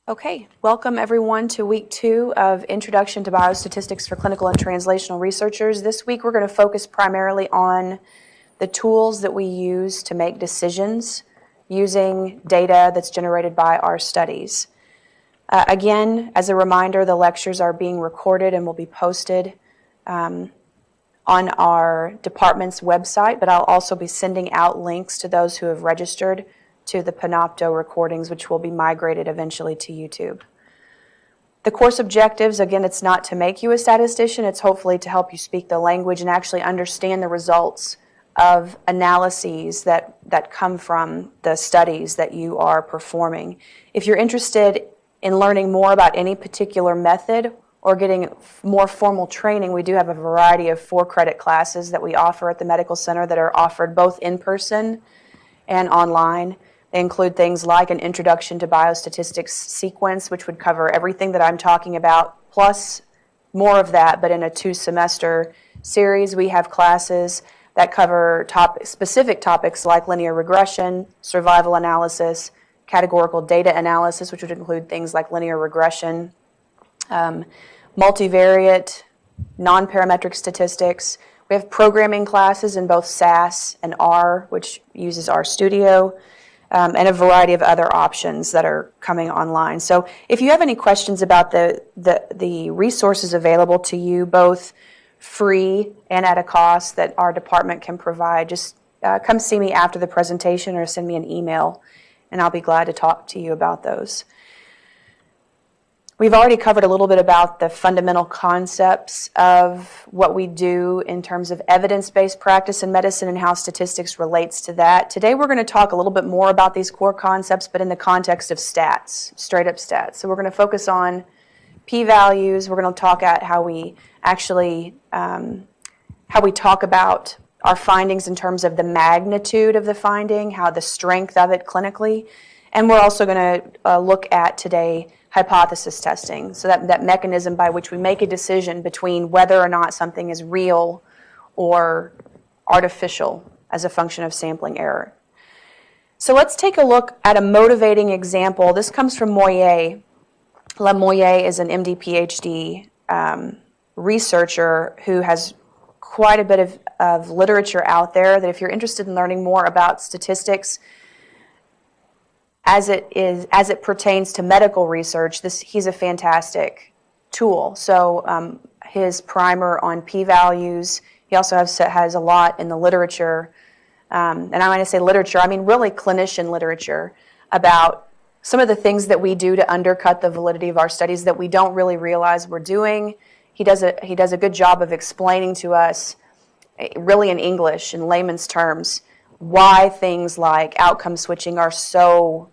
Okay, welcome everyone to week 2 of Introduction to Biostatistics for Clinical and Translational Researchers. This week we're going to focus primarily on the tools that we use to make decisions using data that's generated by our studies. Again, as a reminder, the lectures are being recorded and will be posted on our department's website, but I'll also be sending out links to those who have registered to the Panopto recordings, which will be migrated eventually to YouTube. The course objectives, again, it's not to make you a statistician, it's hopefully to help you speak the language and actually understand the results of analyses that come from the studies that you are performing. If you're interested in learning more about any particular method or getting more formal training, we do have a variety of 4-credit classes that we offer at the Medical Center that are offered both in person and online. They include things like an Introduction to Biostatistics sequence, which would cover everything that I'm talking about, plus more of that, but in a 2-semester series. We have classes that cover specific topics like linear regression, survival analysis, categorical data analysis, which would include things like linear regression, multivariate, non-parametric statistics. We have programming classes in both SAS and R, which uses RStudio, and a variety of other options that are coming online. So if you have any questions about the resources available to you, both free and at a cost that our department can provide, just come see me after the presentation or send me an email, and I'll be glad to talk to you about those. We've already covered a little bit about the fundamental concepts of what we do in terms of evidence-based practice in medicine and how statistics relates to that. Today we're going to talk a little bit more about these core concepts, but in the context of stats, straight up stats. So we're going to focus on p-values. We're going to talk at how we actually, how we talk about our findings in terms of the magnitude of the finding, how the strength of it clinically. And we're also going to look at today hypothesis testing, so that mechanism by which we make a decision between whether or not something is real or artificial as a function of sampling error. So let's take a look at a motivating example. This comes from Moyer. Moyer is an MD PhD researcher who has quite a bit of literature out there that if you're interested in learning more about statistics, as it pertains to medical research, he's a fantastic tool. So his primer on p-values, he also has a lot in the literature, and I want to say literature, I mean really clinician literature about some of the things that we do to undercut the validity of our studies that we don't really realize we're doing. He does a good job of explaining to us, really in English, in layman's terms, why things like outcome switching are so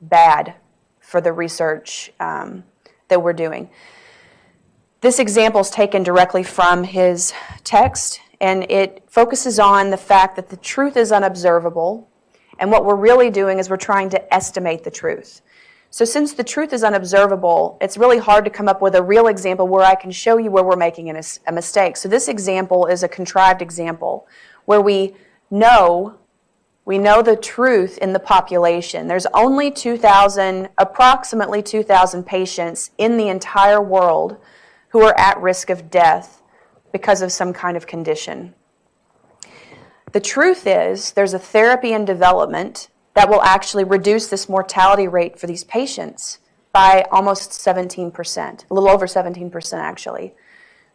bad for the research that we're doing. This example is taken directly from his text, and it focuses on the fact that the truth is unobservable, and what we're really doing is we're trying to estimate the truth. So since the truth is unobservable, it's really hard to come up with a real example where I can show you where we're making a mistake. So this example is a contrived example where we know the truth in the population. There's only approximately 2,000 patients in the entire world who are at risk of death because of some kind of condition. The truth is there's a therapy in development that will actually reduce this mortality rate for these patients by almost 17%, a little over 17% actually.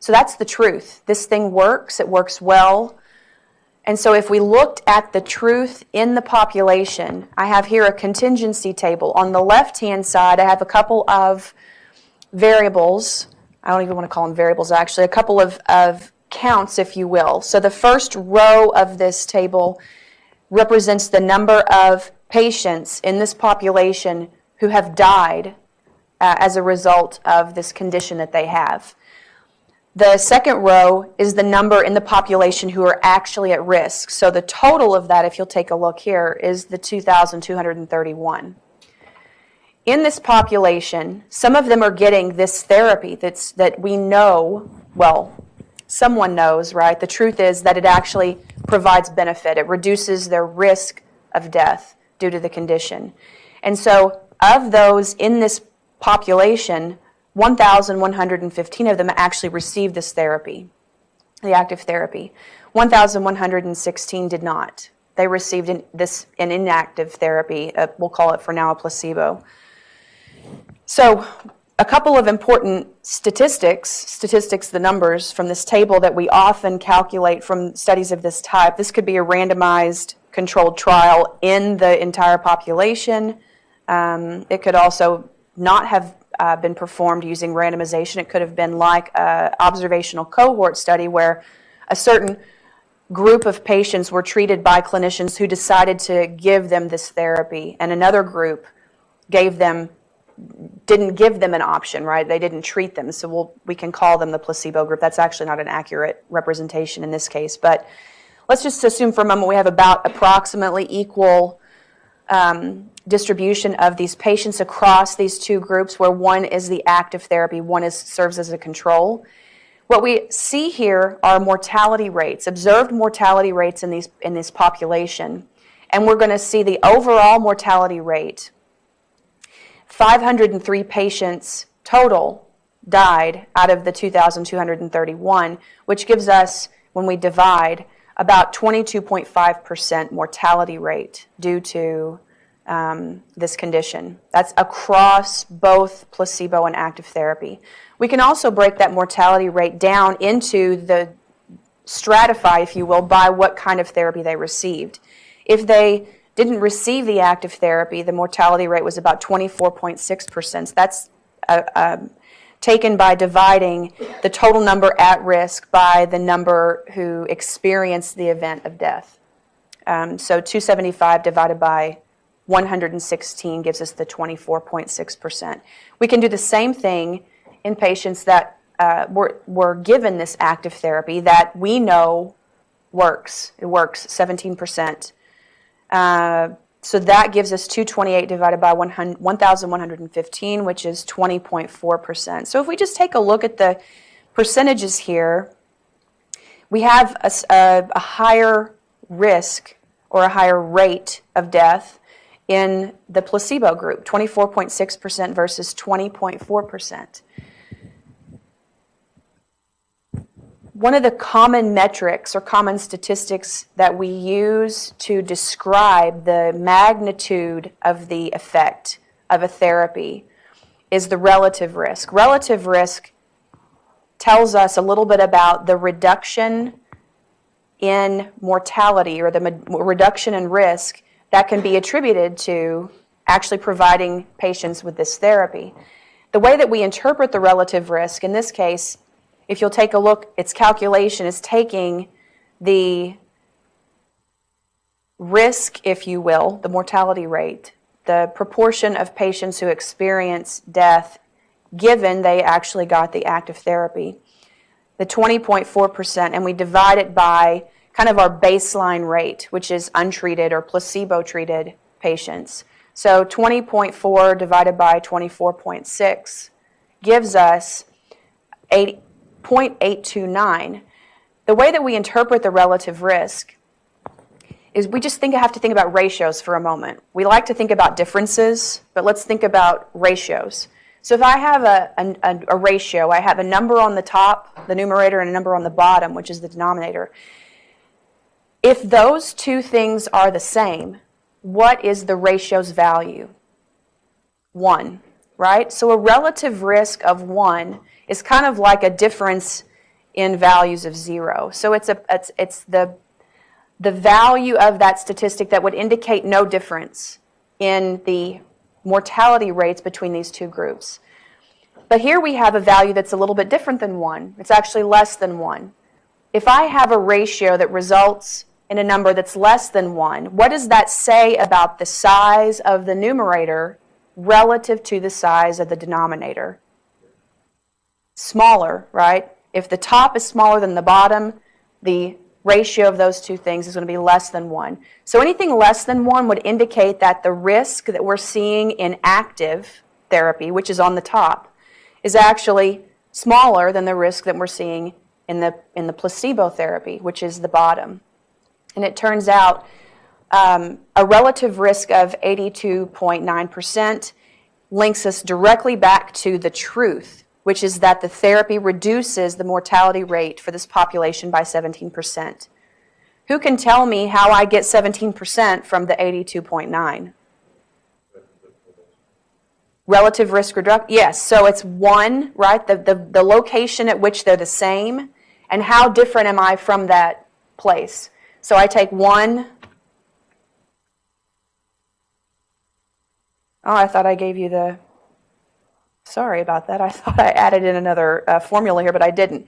So that's the truth. This thing works, it works well. And so if we looked at the truth in the population, I have here a contingency table. On the left-hand side, I have a couple of variables. I don't even want to call them variables, actually. A couple of counts, if you will. So the first row of this table represents the number of patients in this population who have died as a result of this condition that they have. The second row is the number in the population who are actually at risk. So the total of that, if you'll take a look here, is the 2,231. In this population, some of them are getting this therapy that we know, well, someone knows, right? The truth is that it actually provides benefit. It reduces their risk of death due to the condition. And so of those in this population, 1,115 of them actually received this therapy, the active therapy. 1,116 did not. They received an inactive therapy. We'll call it for now a placebo. So a couple of important statistics, the numbers from this table that we often calculate from studies of this type. This could be a randomized controlled trial in the entire population. It could also not have been performed using randomization. It could have been like an observational cohort study where a certain group of patients were treated by clinicians who decided to give them this therapy, and another group didn't give them an option, right? They didn't treat them, so we can call them the placebo group. That's actually not an accurate representation in this case, but let's just assume for a moment we have about approximately equal distribution of these patients across these two groups, where one is the active therapy, one serves as a control. What we see here are mortality rates, observed mortality rates in this population, and we're going to see the overall mortality rate. 503 patients total died out of the 2,231, which gives us, when we divide, about 22.5% mortality rate due to this condition. That's across both placebo and active therapy. We can also break that mortality rate down into stratify, if you will, by what kind of therapy they received. If they didn't receive the active therapy, the mortality rate was about 24.6%. So that's taken by dividing the total number at risk by the number who experienced the event of death. So 275 divided by 116 gives us the 24.6%. We can do the same thing in patients that were given this active therapy that we know works. It works 17%. So that gives us 228 divided by 1,115, which is 20.4%. So if we just take a look at the percentages here, we have a higher risk or a higher rate of death in the placebo group, 24.6% versus 20.4%. One of the common metrics or common statistics that we use to describe the magnitude of the effect of a therapy is the relative risk. Relative risk tells us a little bit about the reduction in mortality or the reduction in risk that can be attributed to actually providing patients with this therapy. The way that we interpret the relative risk, in this case, if you'll take a look, its calculation is taking the risk, if you will, the mortality rate, the proportion of patients who experience death given they actually got the active therapy, the 20.4%, and we divide it by kind of our baseline rate, which is untreated or placebo-treated patients. So 20.4 divided by 24.6 gives us 0.829. The way that we interpret the relative risk is we just have to think about ratios for a moment. We like to think about differences, but let's think about ratios. So if I have a ratio, I have a number on the top, the numerator, and a number on the bottom, which is the denominator. If those two things are the same, what is the ratio's value? 1, right? So a relative risk of 1 is kind of like a difference in values of 0. So it's the value of that statistic that would indicate no difference in the mortality rates between these two groups. But here we have a value that's a little bit different than 1. It's actually less than 1. If I have a ratio that results in a number that's less than 1, what does that say about the size of the numerator relative to the size of the denominator? Smaller, right? If the top is smaller than the bottom, the ratio of those two things is going to be less than 1. So anything less than 1 would indicate that the risk that we're seeing in active therapy, which is on the top, is actually smaller than the risk that we're seeing in the placebo therapy, which is the bottom. And it turns out a relative risk of 82.9% links us directly back to the truth, which is that the therapy reduces the mortality rate for this population by 17%. Who can tell me how I get 17% from the 82.9? Relative risk reduction? Yes, so it's 1, right? The location at which they're the same, and how different am I from that place? So I take 1. Oh, I thought I gave you the... Sorry about that. I thought I added in another formula here, but I didn't.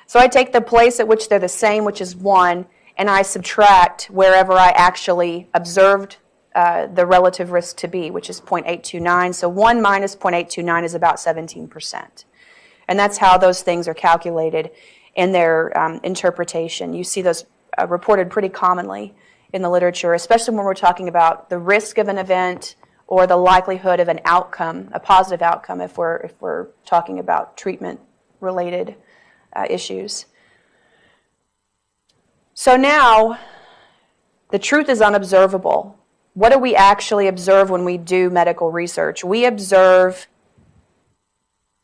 So I take the place at which they're the same, which is 1, and I subtract wherever I actually observed the relative risk to be, which is 0.829. So 1 minus 0.829 is about 17%. And that's how those things are calculated in their interpretation. You see those reported pretty commonly in the literature, especially when we're talking about the risk of an event or the likelihood of an outcome, a positive outcome, if we're talking about treatment-related issues. So now, the truth is unobservable. What do we actually observe when we do medical research? We observe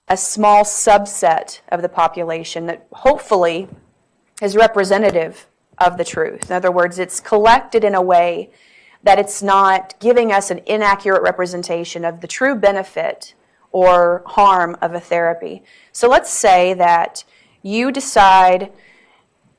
a small subset of the population that hopefully is representative of the truth. In other words, it's collected in a way that it's not giving us an inaccurate representation of the true benefit or harm of a therapy. So let's say that you decide,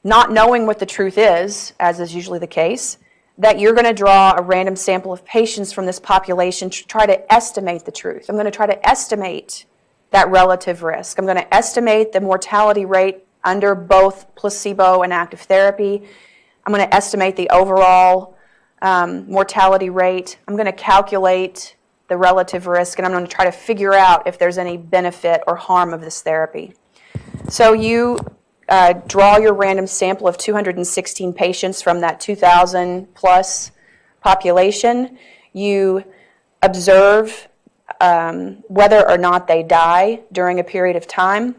not knowing what the truth is, as is usually the case, that you're going to draw a random sample of patients from this population to try to estimate the truth. I'm going to try to estimate that relative risk. I'm going to estimate the mortality rate under both placebo and active therapy. I'm going to estimate the overall mortality rate. I'm going to calculate the relative risk, and I'm going to try to figure out if there's any benefit or harm of this therapy. So you draw your random sample of 216 patients from that 2,000 plus population. You observe whether or not they die during a period of time.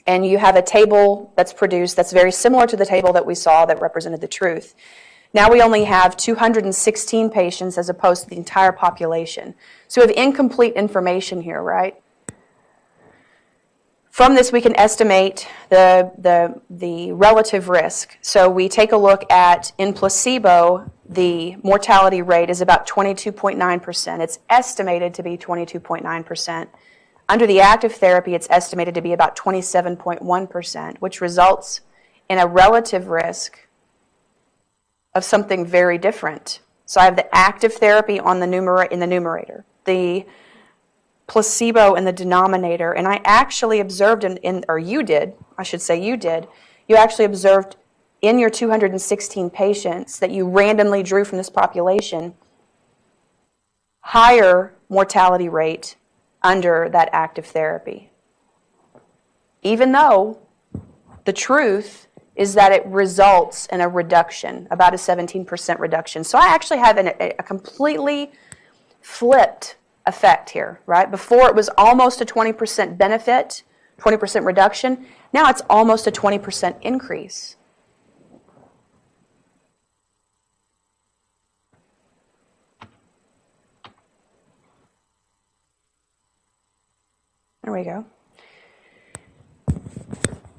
And you have a table that's produced that's very similar to the table that we saw that represented the truth. Now we only have 216 patients as opposed to the entire population. So we have incomplete information here, right? From this, we can estimate the relative risk. So we take a look at, in placebo, the mortality rate is about 22.9%. It's estimated to be 22.9%. Under the active therapy, it's estimated to be about 27.1%, which results in a relative risk of something very different. So I have the active therapy on the in the numerator, the placebo in the denominator, and I actually observed you actually observed in your 216 patients that you randomly drew from this population higher mortality rate under that active therapy. Even though the truth is that it results in a reduction, about a 17% reduction. So I actually have a completely flipped effect here, right? Before it was almost a 20% benefit, 20% reduction. Now it's almost a 20% increase. There we go.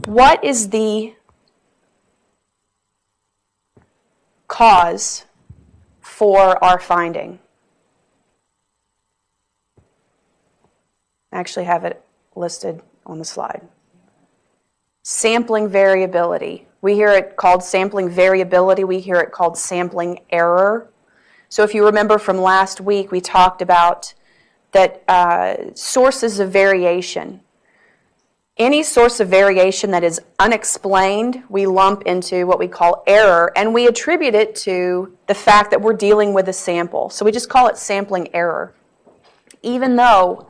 What is the cause for our finding? I actually have it listed on the slide. Sampling variability. We hear it called sampling variability. We hear it called sampling error. So if you remember from last week, we talked about that sources of variation. Any source of variation that is unexplained, we lump into what we call error, and we attribute it to the fact that we're dealing with a sample. So we just call it sampling error. Even though,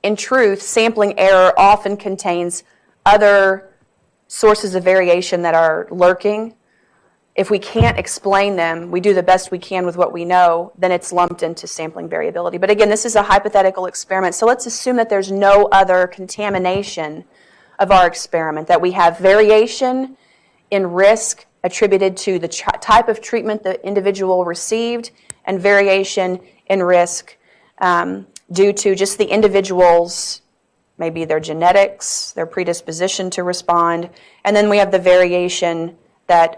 in truth, sampling error often contains other sources of variation that are lurking. If we can't explain them, we do the best we can with what we know, then it's lumped into sampling variability. But again, this is a hypothetical experiment, so let's assume that there's no other contamination of our experiment, that we have variation in risk attributed to the type of treatment the individual received, and variation in risk due to just the individual's, maybe their genetics, their predisposition to respond, and then we have the variation that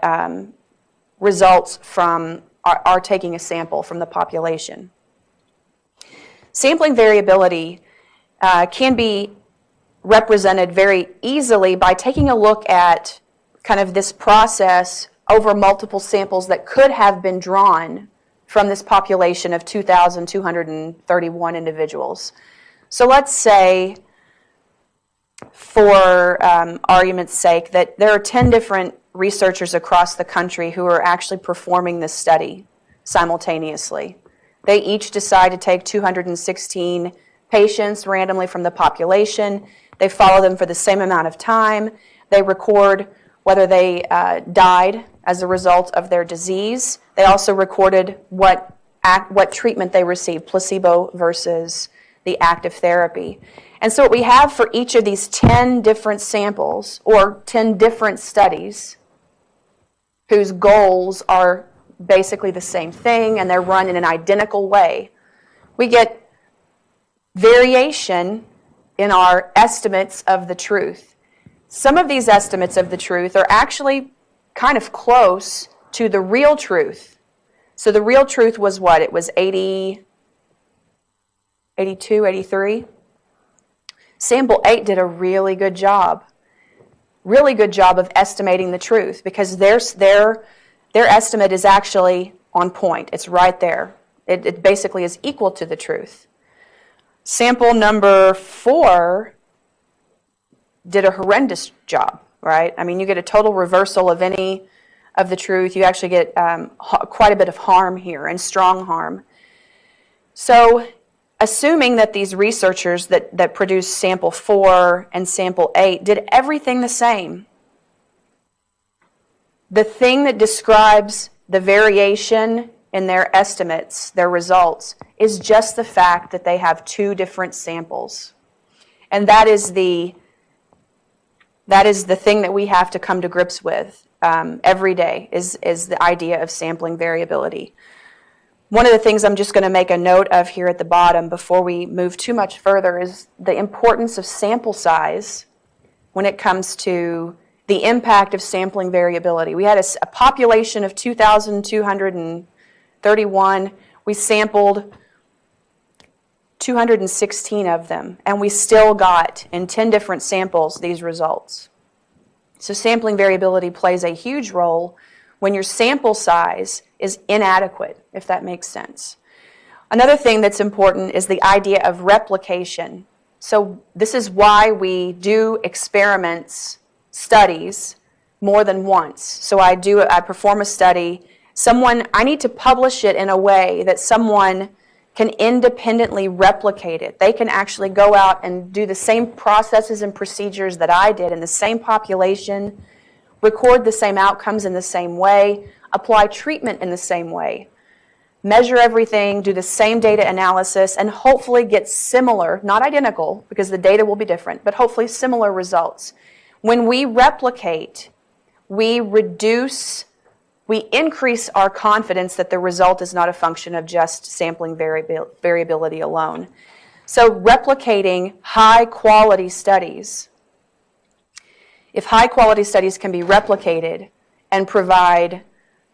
results from our taking a sample from the population. Sampling variability can be represented very easily by taking a look at kind of this process over multiple samples that could have been drawn from this population of 2,231 individuals. So let's say, for argument's sake, that there are 10 different researchers across the country who are actually performing this study simultaneously. They each decide to take 216 patients randomly from the population. They follow them for the same amount of time. They record whether they died as a result of their disease. They also recorded what treatment they received, placebo versus the active therapy. And so what we have for each of these 10 different samples, or 10 different studies, whose goals are basically the same thing and they're run in an identical way, we get variation in our estimates of the truth. Some of these estimates of the truth are actually kind of close to the real truth. So the real truth was what? It was 80, 82, 83. Sample 8 did a really good job of estimating the truth, because their estimate is actually on point. It's right there. It basically is equal to the truth. Sample number 4 did a horrendous job, right? I mean, you get a total reversal of any of the truth. You actually get quite a bit of harm here, and strong harm. So, assuming that these researchers that produced sample 4 and sample 8 did everything the same, the thing that describes the variation in their estimates, their results, is just the fact that they have 2 different samples. And that is the thing that we have to come to grips with every day, is the idea of sampling variability. One of the things I'm just going to make a note of here at the bottom before we move too much further is the importance of sample size when it comes to the impact of sampling variability. We had a population of 2,231. We sampled 216 of them, and we still got, in 10 different samples, these results. So sampling variability plays a huge role when your sample size is inadequate, if that makes sense. Another thing that's important is the idea of replication. So this is why we do experiments, studies, more than once. So I perform a study. I need to publish it in a way that someone can independently replicate it. They can actually go out and do the same processes and procedures that I did in the same population, record the same outcomes in the same way, apply treatment in the same way, measure everything, do the same data analysis, and hopefully get similar, not identical, because the data will be different, but hopefully similar results. When we replicate, we increase our confidence that the result is not a function of just sampling variability alone. So replicating high-quality studies. If high-quality studies can be replicated and provide,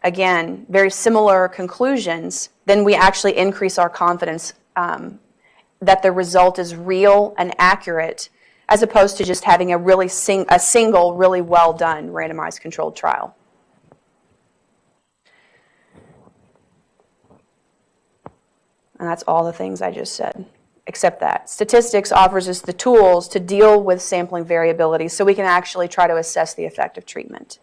again, very similar conclusions, then we actually increase our confidence that the result is real and accurate, as opposed to just having a single, really well-done randomized controlled trial. And that's all the things I just said, except that. Statistics offers us the tools to deal with sampling variability so we can actually try to assess the effect of treatment.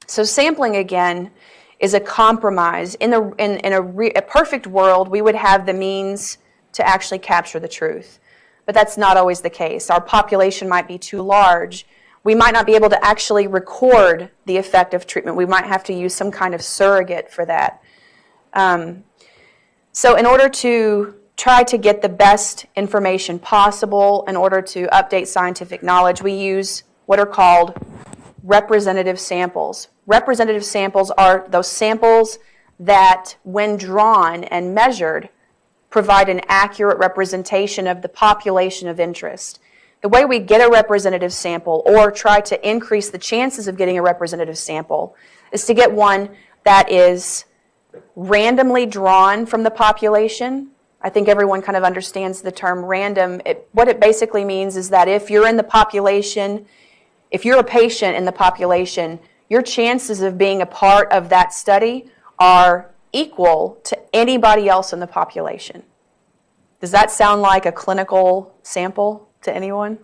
So sampling, again, is a compromise. In a perfect world, we would have the means to actually capture the truth. But that's not always the case. Our population might be too large. We might not be able to actually record the effect of treatment. We might have to use some kind of surrogate for that. So in order to try to get the best information possible, in order to update scientific knowledge, we use what are called representative samples. Representative samples are those samples that, when drawn and measured, provide an accurate representation of the population of interest. The way we get a representative sample or try to increase the chances of getting a representative sample is to get one that is randomly drawn from the population. I think everyone kind of understands the term random. What it basically means is that if you're in the population, if you're a patient in the population, your chances of being a part of that study are equal to anybody else in the population. Does that sound like a clinical sample to anyone?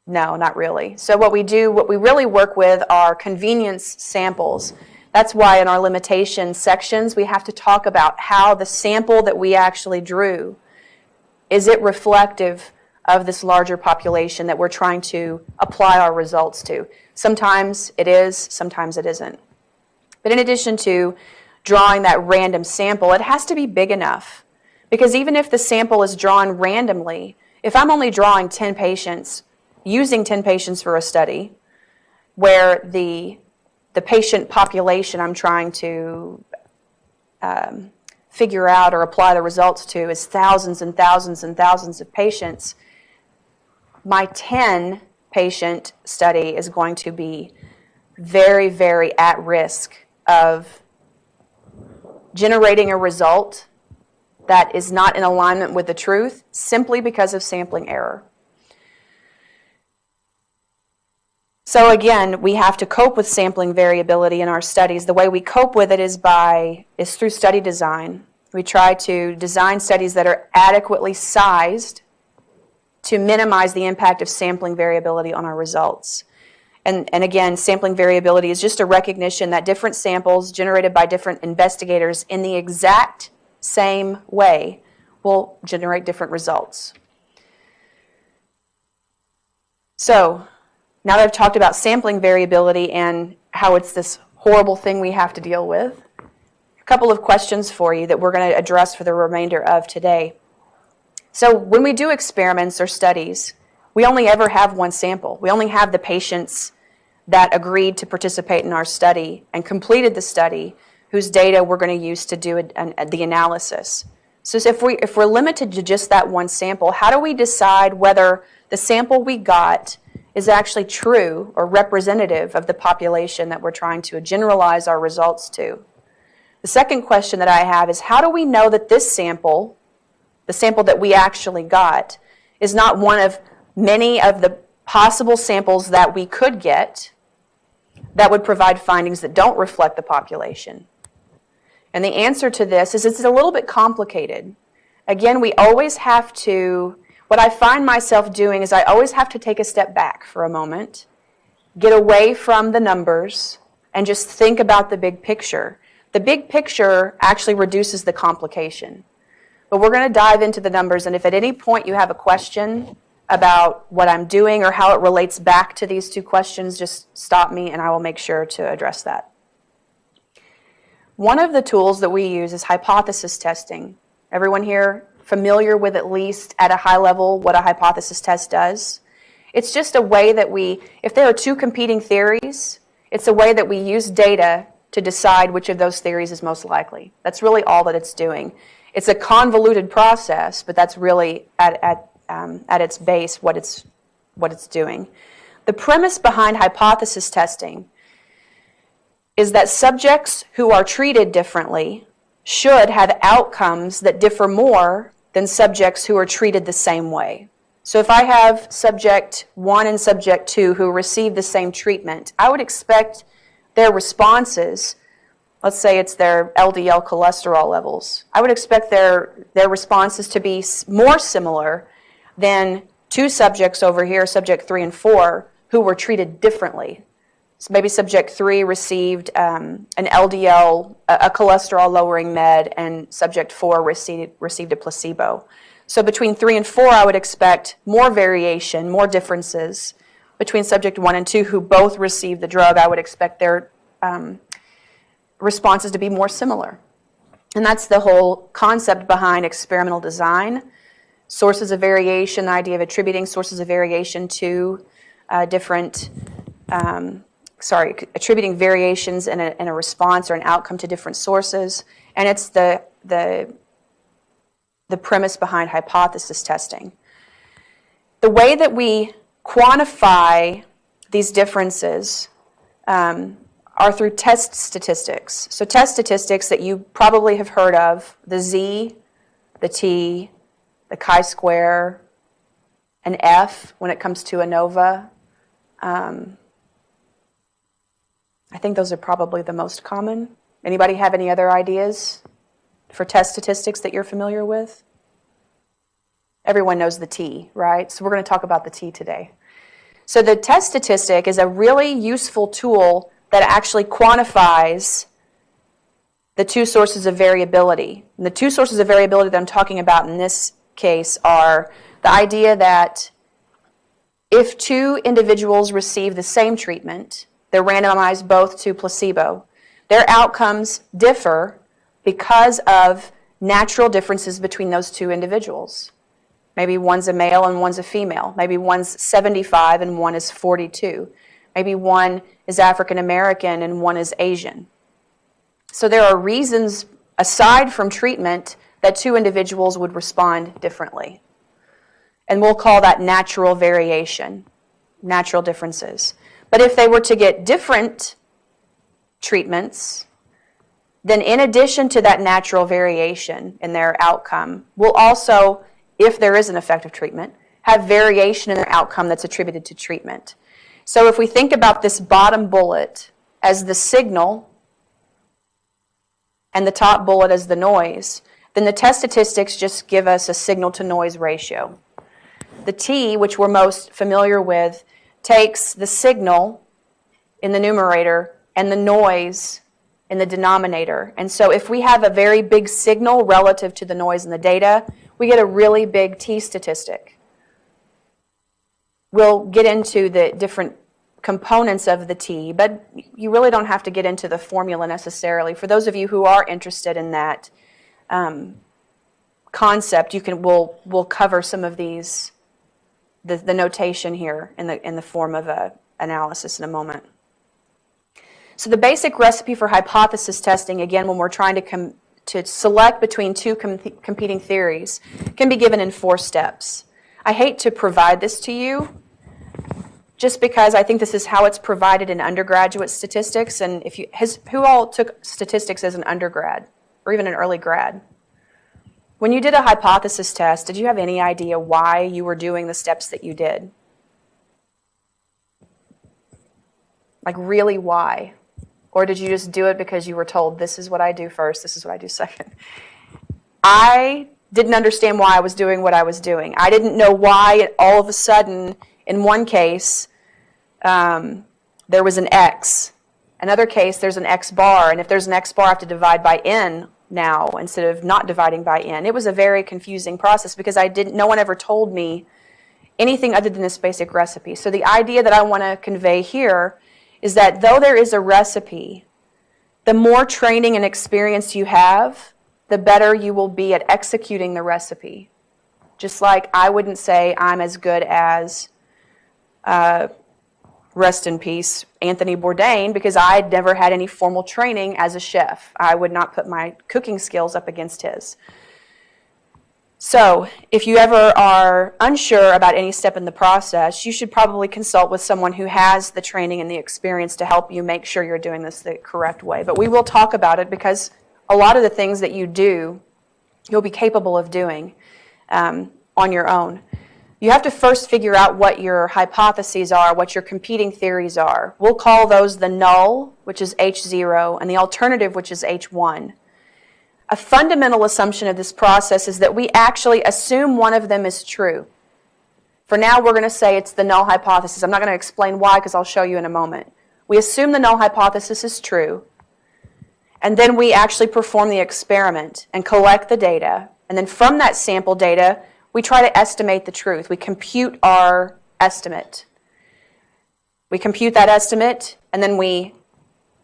No, not really. So what we really work with are convenience samples. That's why in our limitation sections, we have to talk about how the sample that we actually drew, is it reflective of this larger population that we're trying to apply our results to? Sometimes it is, sometimes it isn't. But in addition to drawing that random sample, it has to be big enough. Because even if the sample is drawn randomly, if I'm only drawing 10 patients, using 10 patients for a study, where the patient population I'm trying to figure out or apply the results to is thousands and thousands and thousands of patients, my 10 patient study is going to be very, very at risk of generating a result that is not in alignment with the truth simply because of sampling error. So again, we have to cope with sampling variability in our studies. The way we cope with it is through study design. We try to design studies that are adequately sized to minimize the impact of sampling variability on our results. And again, sampling variability is just a recognition that different samples generated by different investigators in the exact same way will generate different results. So, now that I've talked about sampling variability and how it's this horrible thing we have to deal with, a couple of questions for you that we're going to address for the remainder of today. So when we do experiments or studies, we only ever have one sample. We only have the patients that agreed to participate in our study and completed the study, whose data we're going to use to do the analysis. So if we're limited to just that one sample, how do we decide whether the sample we got is actually true or representative of the population that we're trying to generalize our results to? The second question that I have is, how do we know that this sample, the sample that we actually got, is not one of many of the possible samples that we could get that would provide findings that don't reflect the population? And the answer to this is it's a little bit complicated. Again, we always have to, what I find myself doing is I always have to take a step back for a moment, get away from the numbers, and just think about the big picture. The big picture actually reduces the complication. But we're going to dive into the numbers, and if at any point you have a question about what I'm doing or how it relates back to these two questions, just stop me and I will make sure to address that. One of the tools that we use is hypothesis testing. Everyone here familiar with, at least at a high level, what a hypothesis test does? It's just a way that if there are two competing theories, it's a way that we use data to decide which of those theories is most likely. That's really all that it's doing. It's a convoluted process, but that's really at its base what it's doing. The premise behind hypothesis testing is that subjects who are treated differently should have outcomes that differ more than subjects who are treated the same way. So if I have subject 1 and subject 2 who receive the same treatment, I would expect their responses, let's say it's their LDL cholesterol levels, I would expect their responses to be more similar than two subjects over here, subject 3 and 4, who were treated differently. So maybe subject 3 received an LDL, a cholesterol-lowering med, and subject 4 received a placebo. So between 3 and 4, I would expect more variation, more differences. Between subject 1 and 2, who both received the drug, I would expect their responses to be more similar. And that's the whole concept behind experimental design. Sources of variation, the idea of attributing sources of variation to attributing variations in a response or an outcome to different sources, and it's the premise behind hypothesis testing. The way that we quantify these differesces are through test statistics. So test statistics that you probably have heard of, the Z, the T, the chi-square, an F when it comes to ANOVA. I think those are probably the most common. Anybody have any other ideas for test statistics that you're familiar with? Everyone knows the T, right? So we're going to talk about the T today. So the test statistic is a really useful tool that actually quantifies the two sources of variability. And the two sources of variability that I'm talking about in this case are the idea that if two individuals receive the same treatment, they're randomized both to placebo, their outcomes differ because of natural differences between those two individuals. Maybe one's a male and one's a female. Maybe one's 75 and one is 42. Maybe one is African American and one is Asian. So there are reasons aside from treatment that two individuals would respond differently. And we'll call that natural variation, natural differences. But if they were to get different treatments, then in addition to that natural variation in their outcome, we'll also, if there is an effective treatment, have variation in their outcome that's attributed to treatment. So if we think about this bottom bullet as the signal and the top bullet as the noise, then the test statistics just give us a signal-to-noise ratio. The T, which we're most familiar with, takes the signal in the numerator and the noise in the denominator. And so if we have a very big signal relative to the noise in the data, we get a really big T statistic. We'll get into the different components of the T, but you really don't have to get into the formula necessarily. For those of you who are interested in that concept, we'll cover some of these, the notation here in the form of a analysis in a moment. So the basic recipe for hypothesis testing, again, when we're trying to select between two competing theories, can be given in 4 steps. I hate to provide this to you just because I think this is how it's provided in undergraduate statistics. And who all took statistics as an undergrad or even an early grad? When you did a hypothesis test, did you have any idea why you were doing the steps that you did? Like, really, why? Or did you just do it because you were told, this is what I do first, this is what I do second? I didn't understand why I was doing what I was doing. I didn't know why all of a sudden, in one case, there was an X. Another case, there's an X bar. And if there's an X bar, I have to divide by N now instead of not dividing by N. It was a very confusing process because no one ever told me anything other than this basic recipe. So the idea that I want to convey here is that though there is a recipe, the more training and experience you have, the better you will be at executing the recipe. Just like I wouldn't say I'm as good as, rest in peace, Anthony Bourdain, because I'd never had any formal training as a chef. I would not put my cooking skills up against his. So if you ever are unsure about any step in the process, you should probably consult with someone who has the training and the experience to help you make sure you're doing this the correct way. But we will talk about it because a lot of the things that you do, you'll be capable of doing on your own. You have to first figure out what your hypotheses are, what your competing theories are. We'll call those the null, which is H0, and the alternative, which is H1. A fundamental assumption of this process is that we actually assume one of them is true. For now, we're going to say it's the null hypothesis. I'm not going to explain why because I'll show you in a moment. We assume the null hypothesis is true, and then we actually perform the experiment and collect the data. And then from that sample data, we try to estimate the truth. We compute our estimate. We compute that estimate, and then we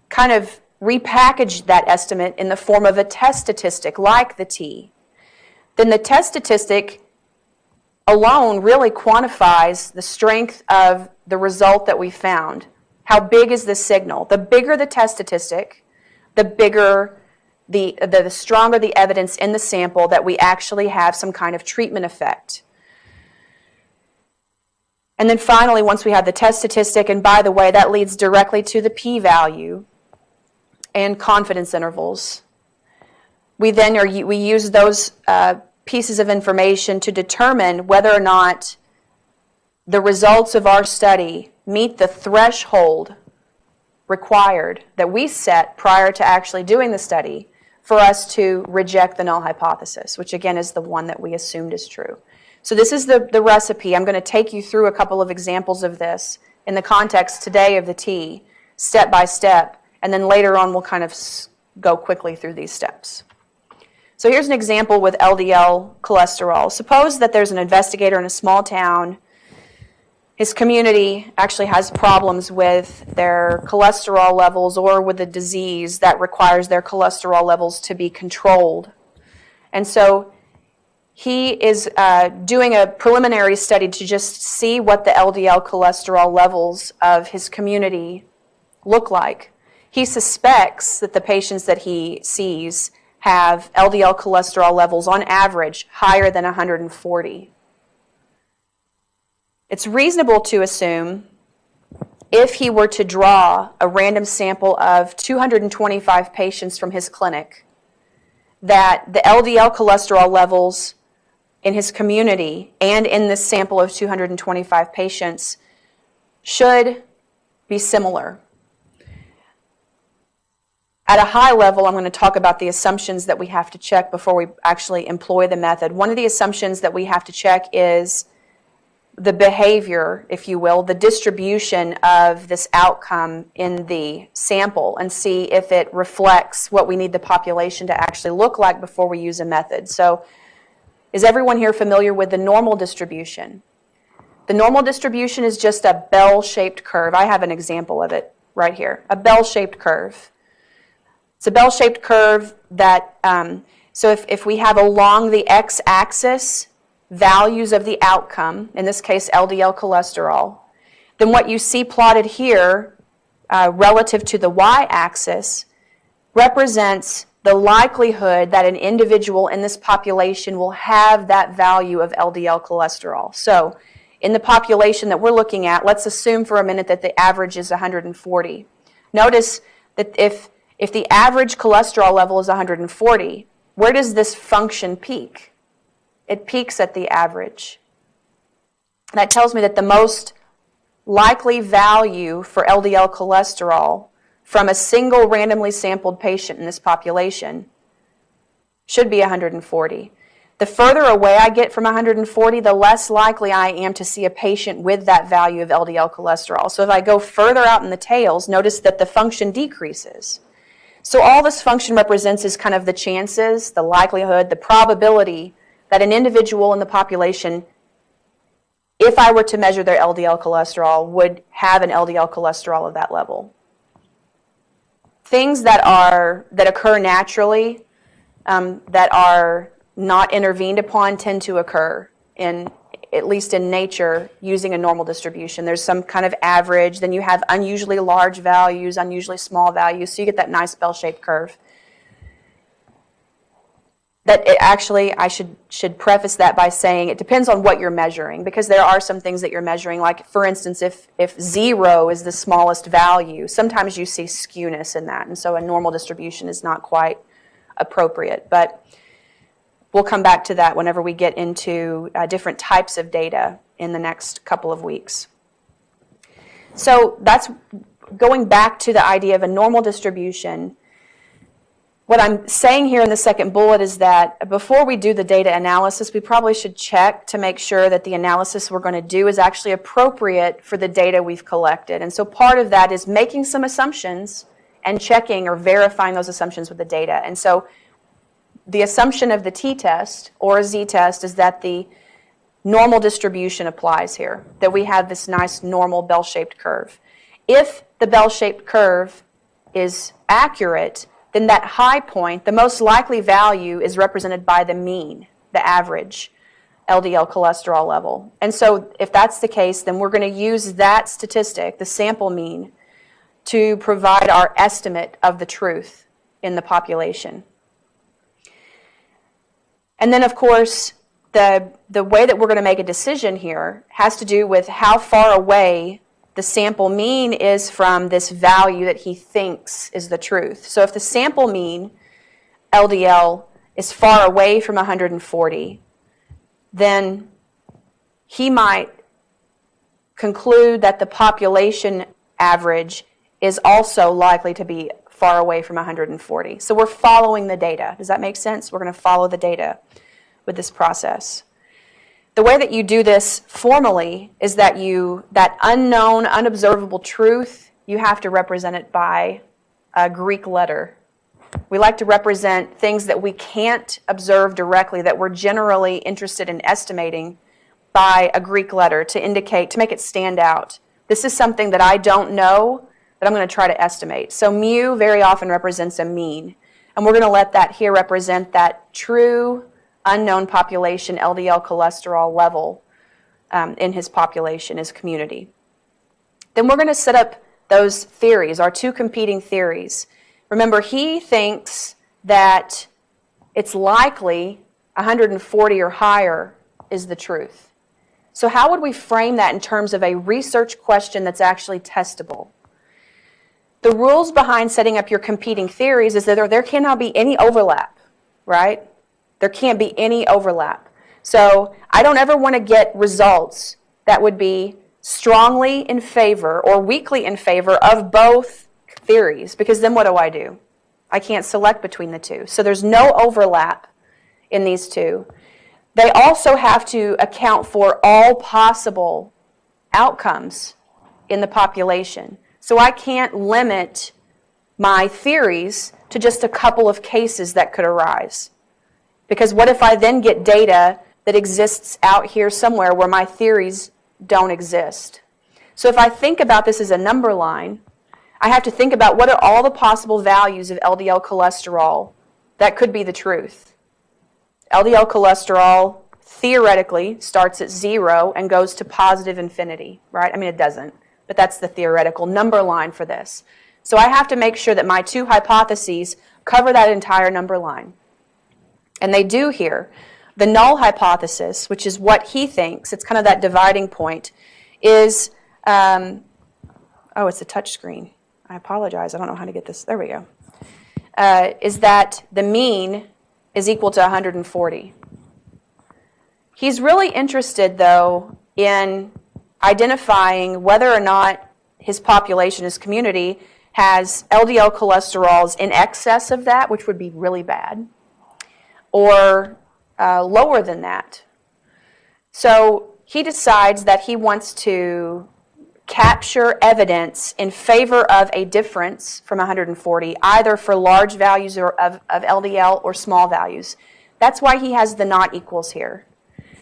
kind of repackage that estimate in the form of a test statistic like the T. Then the test statistic alone really quantifies the strength of the result that we found. How big is the signal? The bigger the test statistic, the bigger the stronger the evidence in the sample that we actually have some kind of treatment effect. And then finally, once we have the test statistic, and by the way, that leads directly to the p-value and confidence intervals. We use those pieces of information to determine whether or not the results of our study meet the threshold required that we set prior to actually doing the study for us to reject the null hypothesis, which again is the one that we assumed is true. So this is the recipe. I'm going to take you through a couple of examples of this in the context today of the T, step by step, and then later on we'll kind of go quickly through these steps. So here's an example with LDL cholesterol. Suppose that there's an investigator in a small town. His community actually has problems with their cholesterol levels or with a disease that requires their cholesterol levels to be controlled. And so he is doing a preliminary study to just see what the LDL cholesterol levels of his community look like. He suspects that the patients that he sees have LDL cholesterol levels on average higher than 140. It's reasonable to assume, if he were to draw a random sample of 225 patients from his clinic, that the LDL cholesterol levels in his community and in this sample of 225 patients should be similar. At a high level, I'm going to talk about the assumptions that we have to check before we actually employ the method. One of the assumptions that we have to check is the behavior, if you will, the distribution of this outcome in the sample, and see if it reflects what we need the population to actually look like before we use a method. So, is everyone here familiar with the normal distribution? The normal distribution is just a bell-shaped curve. I have an example of it right here, a bell-shaped curve. It's a bell-shaped curve that, so if we have along the x-axis values of the outcome, in this case LDL cholesterol, then what you see plotted here relative to the y-axis represents the likelihood that an individual in this population will have that value of LDL cholesterol. So in the population that we're looking at, let's assume for a minute that the average is 140. Notice that if the average cholesterol level is 140, where does this function peak? It peaks at the average. And that tells me that the most likely value for LDL cholesterol from a single randomly sampled patient in this population should be 140. The further away I get from 140, the less likely I am to see a patient with that value of LDL cholesterol. So if I go further out in the tails, notice that the function decreases. So all this function represents is kind of the chances, the likelihood, the probability that an individual in the population, if I were to measure their LDL cholesterol, would have an LDL cholesterol of that level. Things that occur naturally, that are not intervened upon, tend to occur at least in nature, using a normal distribution. There's some kind of average, then you have unusually large values, unusually small values, so you get that nice bell-shaped curve. I should preface that by saying it depends on what you're measuring, because there are some things that you're measuring, like for instance, if 0 is the smallest value, sometimes you see skewness in that, and so a normal distribution is not quite appropriate. But we'll come back to that whenever we get into different types of data in the next couple of weeks. So that's going back to the idea of a normal distribution. What I'm saying here in the second bullet is that before we do the data analysis, we probably should check to make sure that the analysis we're going to do is actually appropriate for the data we've collected. And so part of that is making some assumptions and checking or verifying those assumptions with the data. And so the assumption of the t-test or a z-test is that the normal distribution applies here, that we have this nice normal bell-shaped curve. If the bell-shaped curve is accurate, then that high point, the most likely value, is represented by the mean, the average LDL cholesterol level. And so if that's the case, then we're going to use that statistic, the sample mean, to provide our estimate of the truth in the population. And then, of course, the way that we're going to make a decision here has to do with how far away the sample mean is from this value that he thinks is the truth. So if the sample mean, LDL, is far away from 140, then he might conclude that the population average is also likely to be far away from 140. So we're following the data. Does that make sense? We're going to follow the data with this process. The way that you do this formally is that that unknown, unobservable truth, you have to represent it by a Greek letter. We like to represent things that we can't observe directly, that we're generally interested in estimating, by a Greek letter to make it stand out. This is something that I don't know, that I'm going to try to estimate. So mu very often represents a mean. And we're going to let that here represent that true unknown population LDL cholesterol level in his population, his community. Then we're going to set up those theories, our two competing theories. Remember, he thinks that it's likely 140 or higher is the truth. So how would we frame that in terms of a research question that's actually testable? The rules behind setting up your competing theories is that there cannot be any overlap, right? There can't be any overlap. So I don't ever want to get results that would be strongly in favor or weakly in favor of both theories, because then what do? I can't select between the two. So there's no overlap in these two. They also have to account for all possible outcomes in the population. So I can't limit my theories to just a couple of cases that could arise. Because what if I then get data that exists out here somewhere where my theories don't exist? So if I think about this as a number line, I have to think about what are all the possible values of LDL cholesterol that could be the truth. LDL cholesterol theoretically starts at 0 and goes to positive infinity, right? I mean, it doesn't, but that's the theoretical number line for this. So I have to make sure that my two hypotheses cover that entire number line. And they do here. The null hypothesis, which is what he thinks, it's kind of that dividing point, is, it's a touch screen. I apologize, I don't know how to get this, there we go. Is that the mean is equal to 140. He's really interested, though, in identifying whether or not his population, his community, has LDL cholesterols in excess of that, which would be really bad, or lower than that. So he decides that he wants to capture evidence in favor of a difference from 140, either for large values of LDL or small values. That's why he has the not equals here.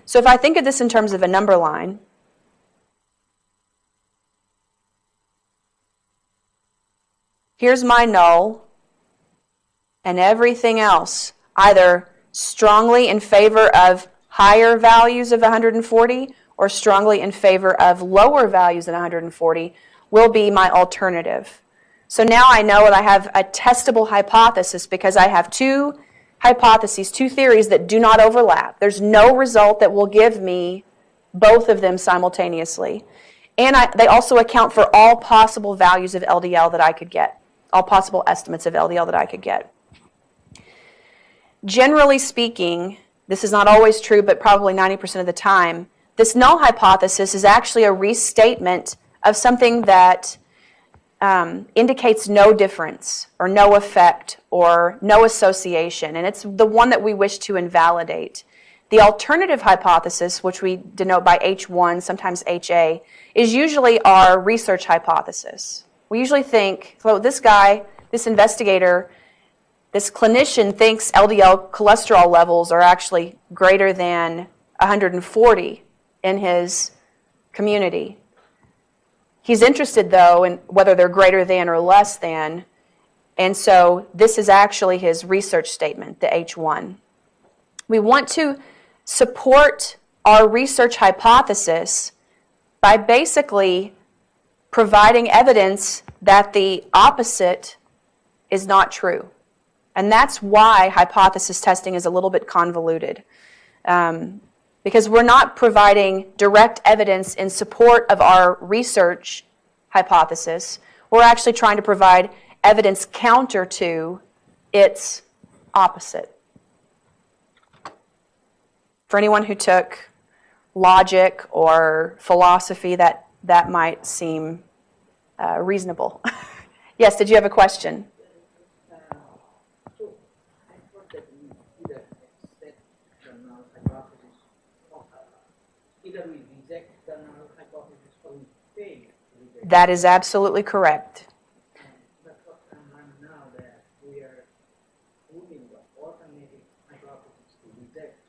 So if I think of this in terms of a number line, here's my null, and everything else, either strongly in favor of higher values of 140 or strongly in favor of lower values than 140, will be my alternative. So now I know that I have a testable hypothesis because I have two hypotheses, two theories that do not overlap. There's no result that will give me both of them simultaneously. And they also account for all possible values of LDL that I could get, all possible estimates of LDL that I could get. Generally speaking, this is not always true, but probably 90% of the time, this null hypothesis is actually a restatement of something that indicates no difference or no effect or no association, and it's the one that we wish to invalidate. The alternative hypothesis, which we denote by H1, sometimes HA, is usually our research hypothesis. We usually think, so this guy, this investigator, this clinician thinks LDL cholesterol levels are actually greater than 140 in his community. He's interested, though, in whether they're greater than or less than, and so this is actually his research statement, the H1. We want to support our research hypothesis by basically providing evidence that the opposite is not true. And that's why hypothesis testing is a little bit convoluted. Because we're not providing direct evidence in support of our research hypothesis. We're actually trying to provide evidence counter to its opposite. For anyone who took logic or philosophy, that might seem reasonable. Yes, did you have a question? So I thought that we either accept the null hypothesis, or either we reject the null hypothesis or we fail to reject. That is absolutely correct. But what I'm learning now that we are moving the alternative hypothesis to reject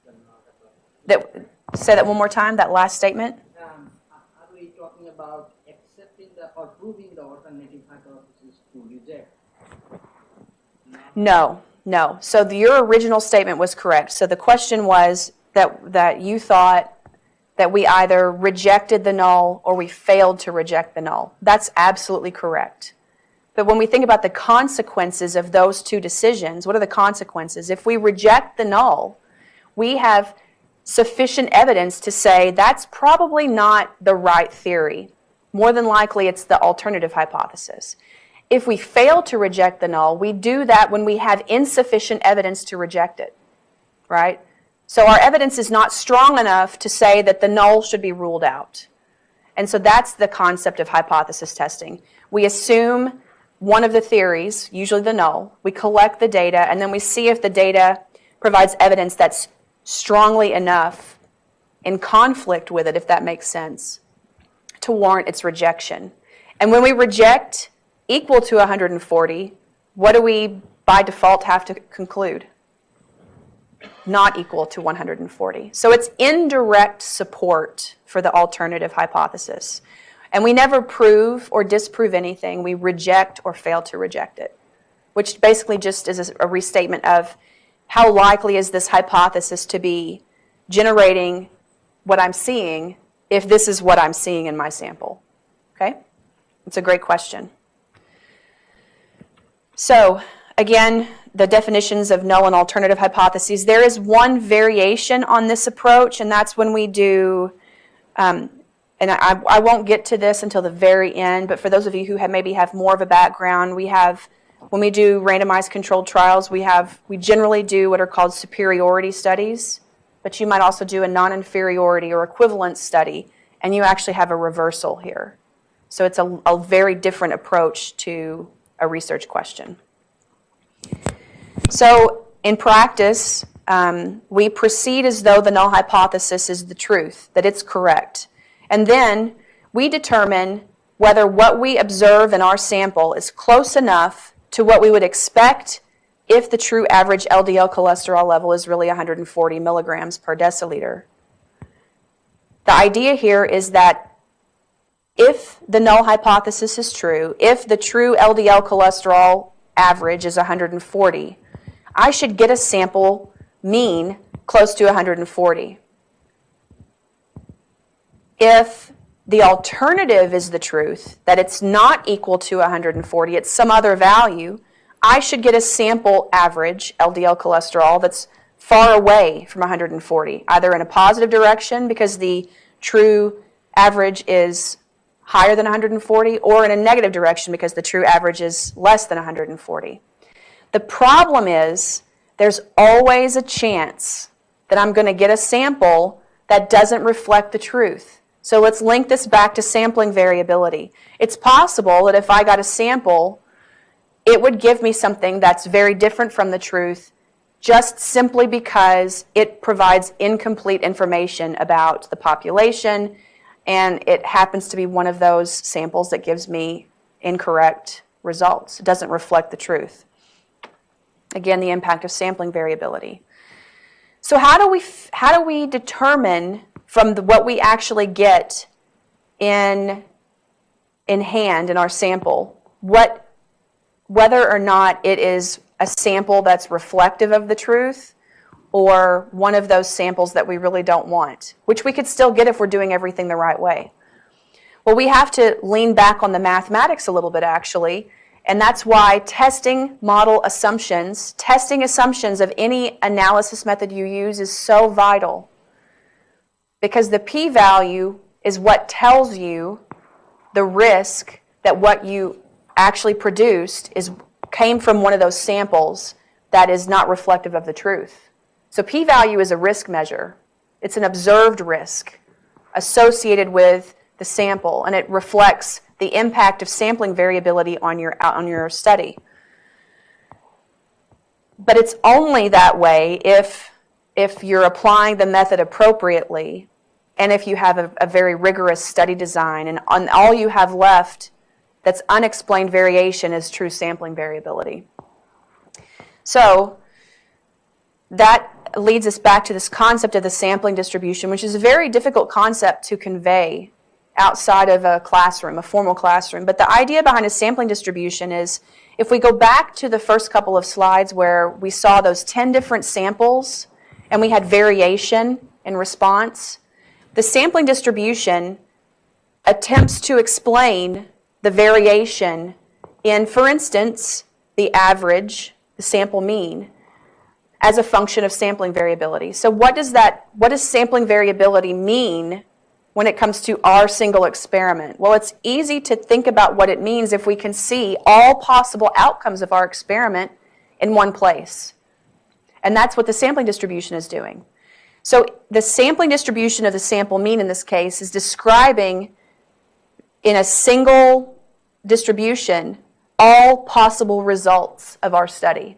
the null hypothesis. Say that one more time, that last statement. Are we talking about accepting or proving the alternative hypothesis to reject? No. So your original statement was correct. So the question was that you thought that we either rejected the null or we failed to reject the null. That's absolutely correct. But when we think about the consequences of those two decisions, what are the consequences? If we reject the null, we have sufficient evidence to say that's probably not the right theory. More than likely, it's the alternative hypothesis. If we fail to reject the null, we do that when we have insufficient evidence to reject it, right? So our evidence is not strong enough to say that the null should be ruled out. And so that's the concept of hypothesis testing. We assume one of the theories, usually the null, we collect the data, and then we see if the data provides evidence that's strongly enough in conflict with it, if that makes sense, to warrant its rejection. And when we reject equal to 140, what do we by default have to conclude? Not equal to 140. So it's indirect support for the alternative hypothesis. And we never prove or disprove anything. We reject or fail to reject it, which basically just is a restatement of how likely is this hypothesis to be generating what I'm seeing if this is what I'm seeing in my sample? Okay? It's a great question. So, again, the definitions of null and alternative hypotheses. There is one variation on this approach, and that's when we do, and I won't get to this until the very end, but for those of you who maybe have more of a background, when we do randomized controlled trials, we generally do what are called superiority studies, but you might also do a non-inferiority or equivalence study, and you actually have a reversal here. So it's a very different approach to a research question. So in practice, we proceed as though the null hypothesis is the truth, that it's correct. And then we determine whether what we observe in our sample is close enough to what we would expect if the true average LDL cholesterol level is really 140 milligrams per deciliter. The idea here is that if the null hypothesis is true, if the true LDL cholesterol average is 140, I should get a sample mean close to 140. If the alternative is the truth, that it's not equal to 140, it's some other value, I should get a sample average LDL cholesterol that's far away from 140, either in a positive direction because the true average is higher than 140, or in a negative direction because the true average is less than 140. The problem is there's always a chance that I'm going to get a sample that doesn't reflect the truth. So let's link this back to sampling variability. It's possible that if I got a sample, it would give me something that's very different from the truth just simply because it provides incomplete information about the population, and it happens to be one of those samples that gives me incorrect results. It doesn't reflect the truth. Again, the impact of sampling variability. So how do we determine from what we actually get in hand in our sample whether or not it is a sample that's reflective of the truth or one of those samples that we really don't want, which we could still get if we're doing everything the right way? Well, we have to lean back on the mathematics a little bit, actually, And that's why testing model assumptions, testing assumptions of any analysis method you use is so vital. Because the p-value is what tells you the risk that what you actually produced came from one of those samples that is not reflective of the truth. So p-value is a risk measure. It's an observed risk associated with the sample, and it reflects the impact of sampling variability on your study. But it's only that way if you're applying the method appropriately and if you have a very rigorous study design, and all you have left that's unexplained variation is true sampling variability. So that leads us back to this concept of the sampling distribution, which is a very difficult concept to convey outside of a classroom, a formal classroom. But the idea behind a sampling distribution is, if we go back to the first couple of slides where we saw those 10 different samples and we had variation in response, the sampling distribution attempts to explain the variation in, for instance, the average, the sample mean, as a function of sampling variability. So what does sampling variability mean when it comes to our single experiment? Well, it's easy to think about what it means if we can see all possible outcomes of our experiment in one place. And that's what the sampling distribution is doing. So the sampling distribution of the sample mean in this case is describing in a single distribution all possible results of our study.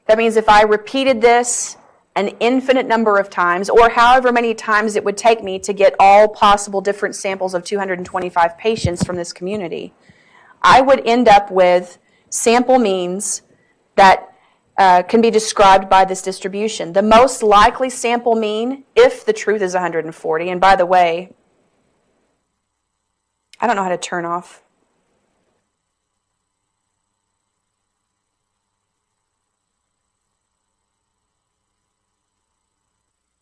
That means if I repeated this an infinite number of times, or however many times it would take me to get all possible different samples of 225 patients from this community, I would end up with sample means that can be described by this distribution. The most likely sample mean, if the truth is 140, and by the way, I don't know how to turn off.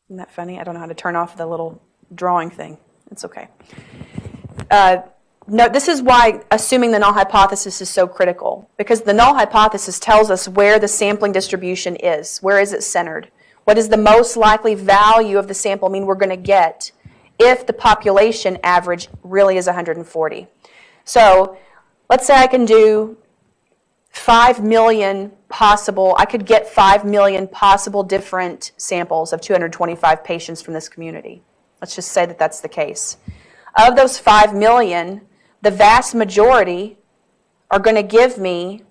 Isn't that funny? I don't know how to turn off the little drawing thing. It's okay. No, this is why assuming the null hypothesis is so critical, because the null hypothesis tells us where the sampling distribution is. Where is it centered? What is the most likely value of the sample mean we're going to get if the population average really is 140? So let's say I can do 5 million possible, I could get 5 million possible different samples of 225 patients from this community. Let's just say that that's the case. Of those 5 million, the vast majority are going to give me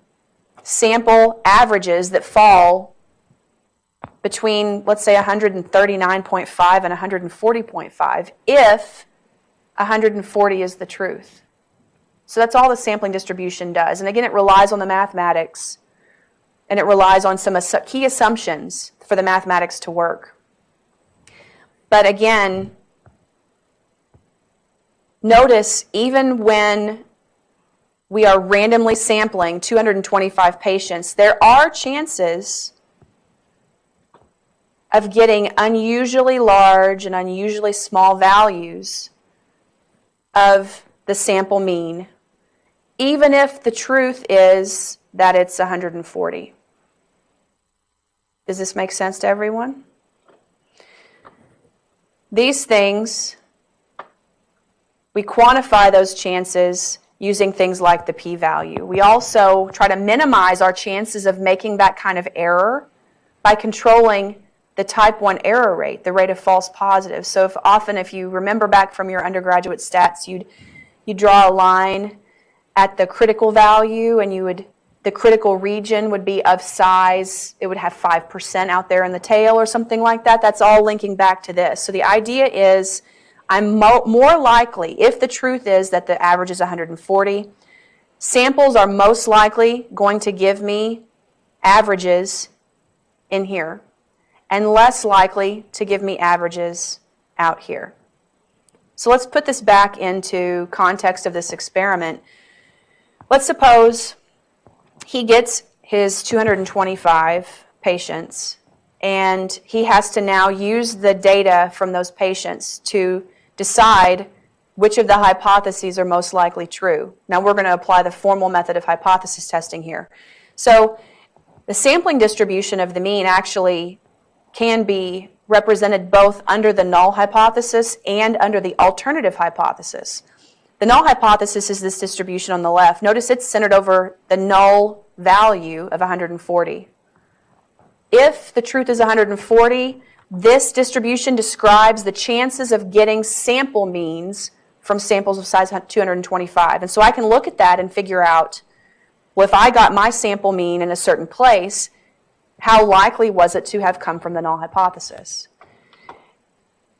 sample averages that fall between, let's say, 139.5 and 140.5 if 140 is the truth. So that's all the sampling distribution does. And again, it relies on the mathematics, and it relies on some key assumptions for the mathematics to work. But again, notice even when we are randomly sampling 225 patients, there are chances of getting unusually large and unusually small values of the sample mean, even if the truth is that it's 140. Does this make sense to everyone? These things, we quantify those chances using things like the p-value. We also try to minimize our chances of making that kind of error by controlling the type 1 error rate, the rate of false positives. So if you remember back from your undergraduate stats, you'd draw a line at the critical value, and the critical region would be of size, it would have 5% out there in the tail or something like that. That's all linking back to this. So the idea is I'm more likely, if the truth is that the average is 140, samples are most likely going to give me averages in here, and less likely to give me averages out here. So let's put this back into context of this experiment. Let's suppose he gets his 225 patients, and he has to now use the data from those patients to decide which of the hypotheses are most likely true. Now we're going to apply the formal method of hypothesis testing here. So the sampling distribution of the mean actually can be represented both under the null hypothesis and under the alternative hypothesis. The null hypothesis is this distribution on the left. Notice it's centered over the null value of 140. If the truth is 140, this distribution describes the chances of getting sample means from samples of size 225. And so I can look at that and figure out, well, if I got my sample mean in a certain place, how likely was it to have come from the null hypothesis?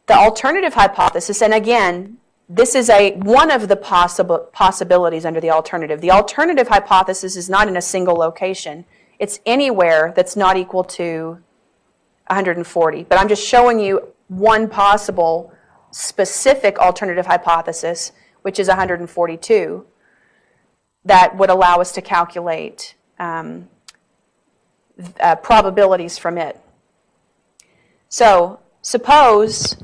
The alternative hypothesis, and again, this is one of the possibilities under the alternative. The alternative hypothesis is not in a single location. It's anywhere that's not equal to 140. But I'm just showing you one possible specific alternative hypothesis, which is 142, that would allow us to calculate probabilities from it. So suppose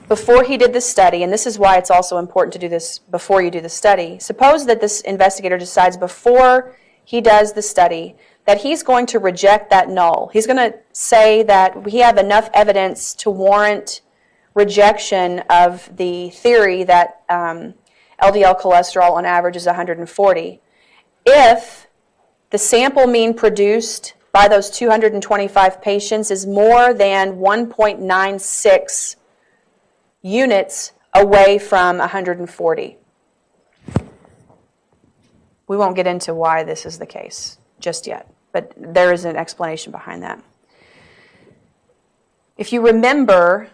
before he did the study, and this is why it's also important to do this before you do the study, suppose that this investigator decides before he does the study that he's going to reject that null. He's going to say that we have enough evidence to warrant rejection of the theory that LDL cholesterol on average is 140. If the sample mean produced by those 225 patients is more than 1.96 units away from 140. We won't get into why this is the case just yet, but there is an explanation behind that. If you remember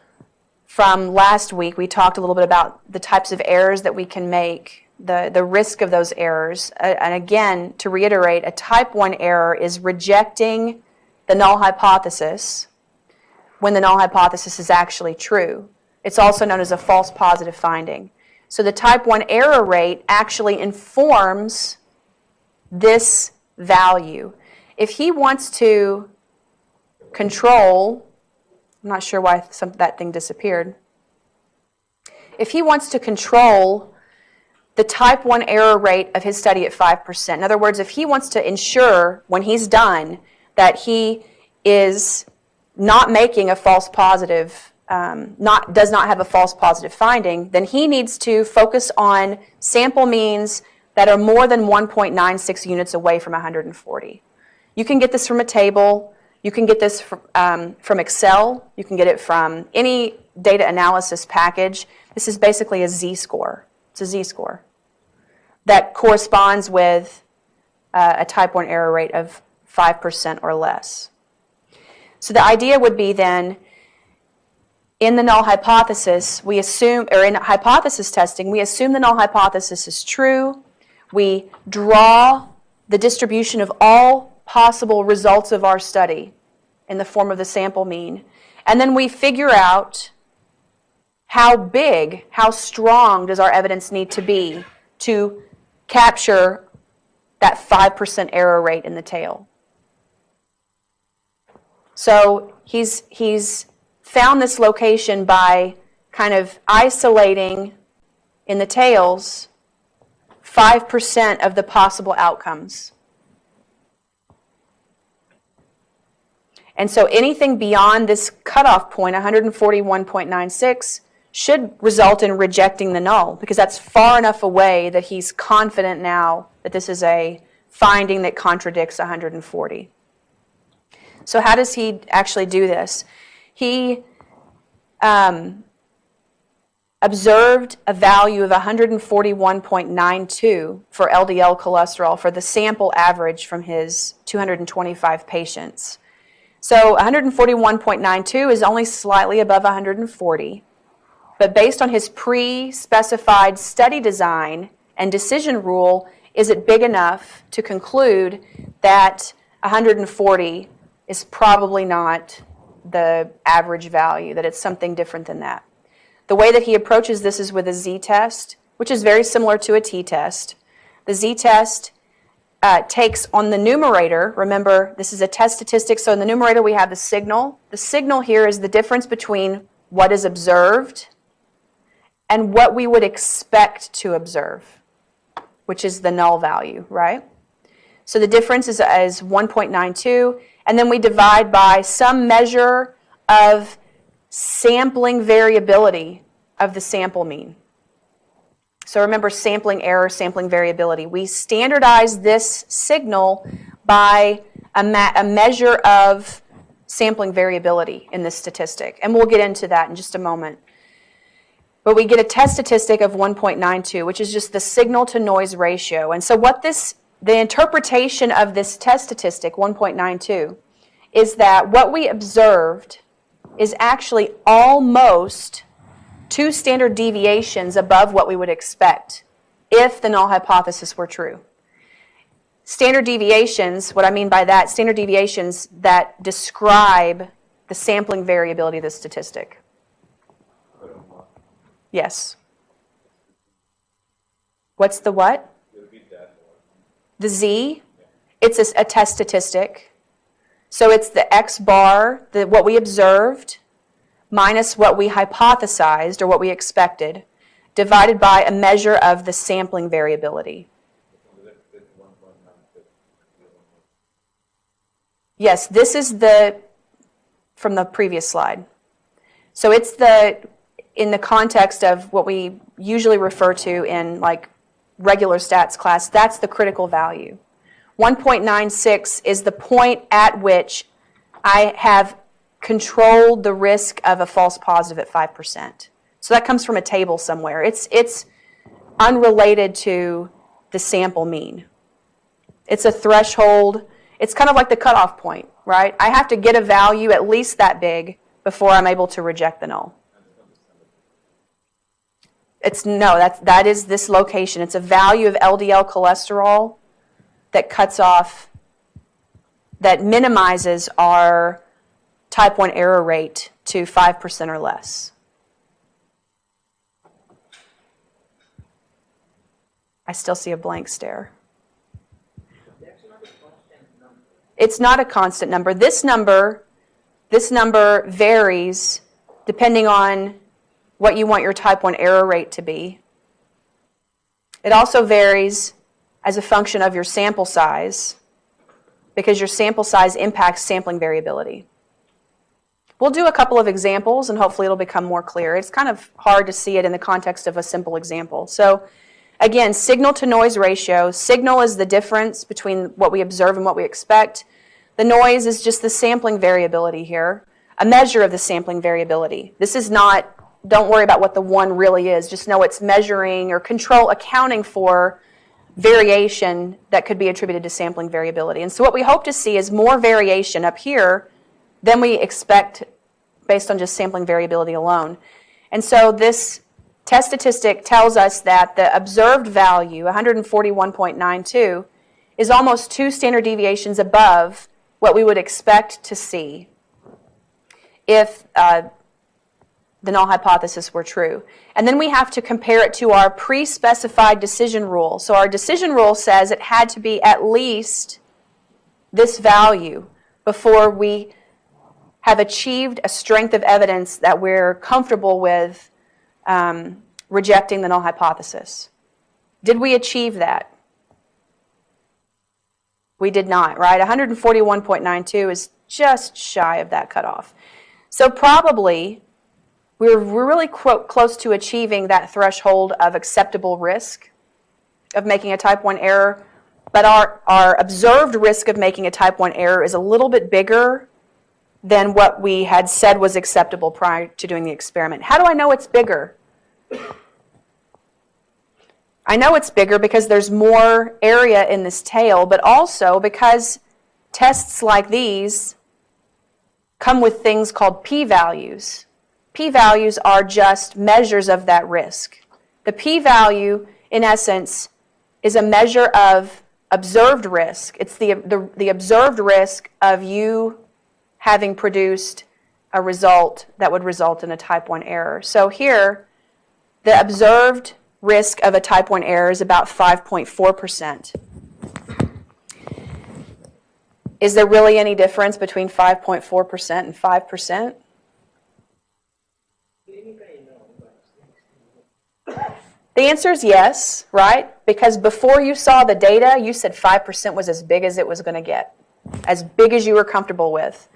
from last week, we talked a little bit about the types of errors that we can make, the risk of those errors. And again, to reiterate, a type 1 error is rejecting the null hypothesis when the null hypothesis is actually true. It's also known as a false positive finding. So the type 1 error rate actually informs this value. If he wants to control, I'm not sure why that thing disappeared. If he wants to control the type 1 error rate of his study at 5%, in other words, if he wants to ensure when he's done that he is not making a false positive does not have a false positive finding, then he needs to focus on sample means that are more than 1.96 units away from 140. You can get this from a table. You can get this from Excel. You can get it from any data analysis package. This is basically a z-score. It's a z-score that corresponds with a type 1 error rate of 5% or less. So the idea would be then, in the null hypothesis, we assume, or in hypothesis testing, we assume the null hypothesis is true. We draw the distribution of all possible results of our study in the form of the sample mean. And then we figure out how big, how strong does our evidence need to be to capture that 5% error rate in the tail. So he's found this location by kind of isolating in the tails 5% of the possible outcomes. And so anything beyond this cutoff point, 141.96, should result in rejecting the null, because that's far enough away that he's confident now that this is a finding that contradicts 140. So how does he actually do this? He observed a value of 141.92 for LDL cholesterol for the sample average from his 225 patients. So 141.92 is only slightly above 140, but based on his pre-specified study design and decision rule, is it big enough to conclude that 140 is probably not the average value, that it's something different than that. The way that he approaches this is with a z-test, which is very similar to a t-test. The z-test takes on the numerator, remember this is a test statistic, so in the numerator we have the signal. The signal here is the difference between what is observed and what we would expect to observe, which is the null value, right? So the difference is 1.92, and then we divide by some measure of sampling variability of the sample mean. So remember, sampling error, sampling variability. We standardize this signal by a measure of sampling variability in this statistic, and we'll get into that in just a moment. But we get a test statistic of 1.92, which is just the signal-to-noise ratio. And so the interpretation of this test statistic, 1.92, is that what we observed is actually almost 2 standard deviations above what we would expect if the null hypothesis were true. Standard deviations, what I mean by that, standard deviations that describe the sampling variability of the statistic. Yes. What's the what? The Z. It's a test statistic. So it's the X bar, what we observed, minus what we hypothesized or what we expected, divided by a measure of the sampling variability. Yes, this is from the previous slide. So it's in the context of what we usually refer to in like regular stats class, that's the critical value. 1.96 is the point at which I have controlled the risk of a false positive at 5%. So that comes from a table somewhere. It's unrelated to the sample mean. It's a threshold. It's kind of like the cutoff point, right? I have to get a value at least that big before I'm able to reject the null. That is this location. It's a value of LDL cholesterol that cuts off, that minimizes our type 1 error rate to 5% or less. I still see a blank stare. It's not a constant number. This number varies depending on what you want your type 1 error rate to be. It also varies as a function of your sample size, because your sample size impacts sampling variability. We'll do a couple of examples, and hopefully it'll become more clear. It's kind of hard to see it in the context of a simple example. So again, signal-to-noise ratio. Signal is the difference between what we observe and what we expect. The noise is just the sampling variability here, a measure of the sampling variability. This is not, don't worry about what the 1 really is. Just know it's measuring or accounting for variation that could be attributed to sampling variability. And so what we hope to see is more variation up here than we expect based on just sampling variability alone. And so this test statistic tells us that the observed value, 141.92, is almost 2 standard deviations above what we would expect to see if the null hypothesis were true. And then we have to compare it to our pre-specified decision rule. So our decision rule says it had to be at least this value before we have achieved a strength of evidence that we're comfortable with rejecting the null hypothesis. Did we achieve that? We did not, right? 141.92 is just shy of that cutoff. So probably we're really close to achieving that threshold of acceptable risk of making a type 1 error, but our observed risk of making a type 1 error is a little bit bigger than what we had said was acceptable prior to doing the experiment. How do I know it's bigger? I know it's bigger because there's more area in this tail, but also because tests like these come with things called p-values. P-values are just measures of that risk. The p-value, in essence, is a measure of observed risk. It's the observed risk of you having produced a result that would result in a type 1 error. So here, the observed risk of a type 1 error is about 5.4%. Is there really any difference between 5.4% and 5%? The answer is yes, right? Because before you saw the data, you said 5% was as big as it was going to get, as big as you were comfortable with.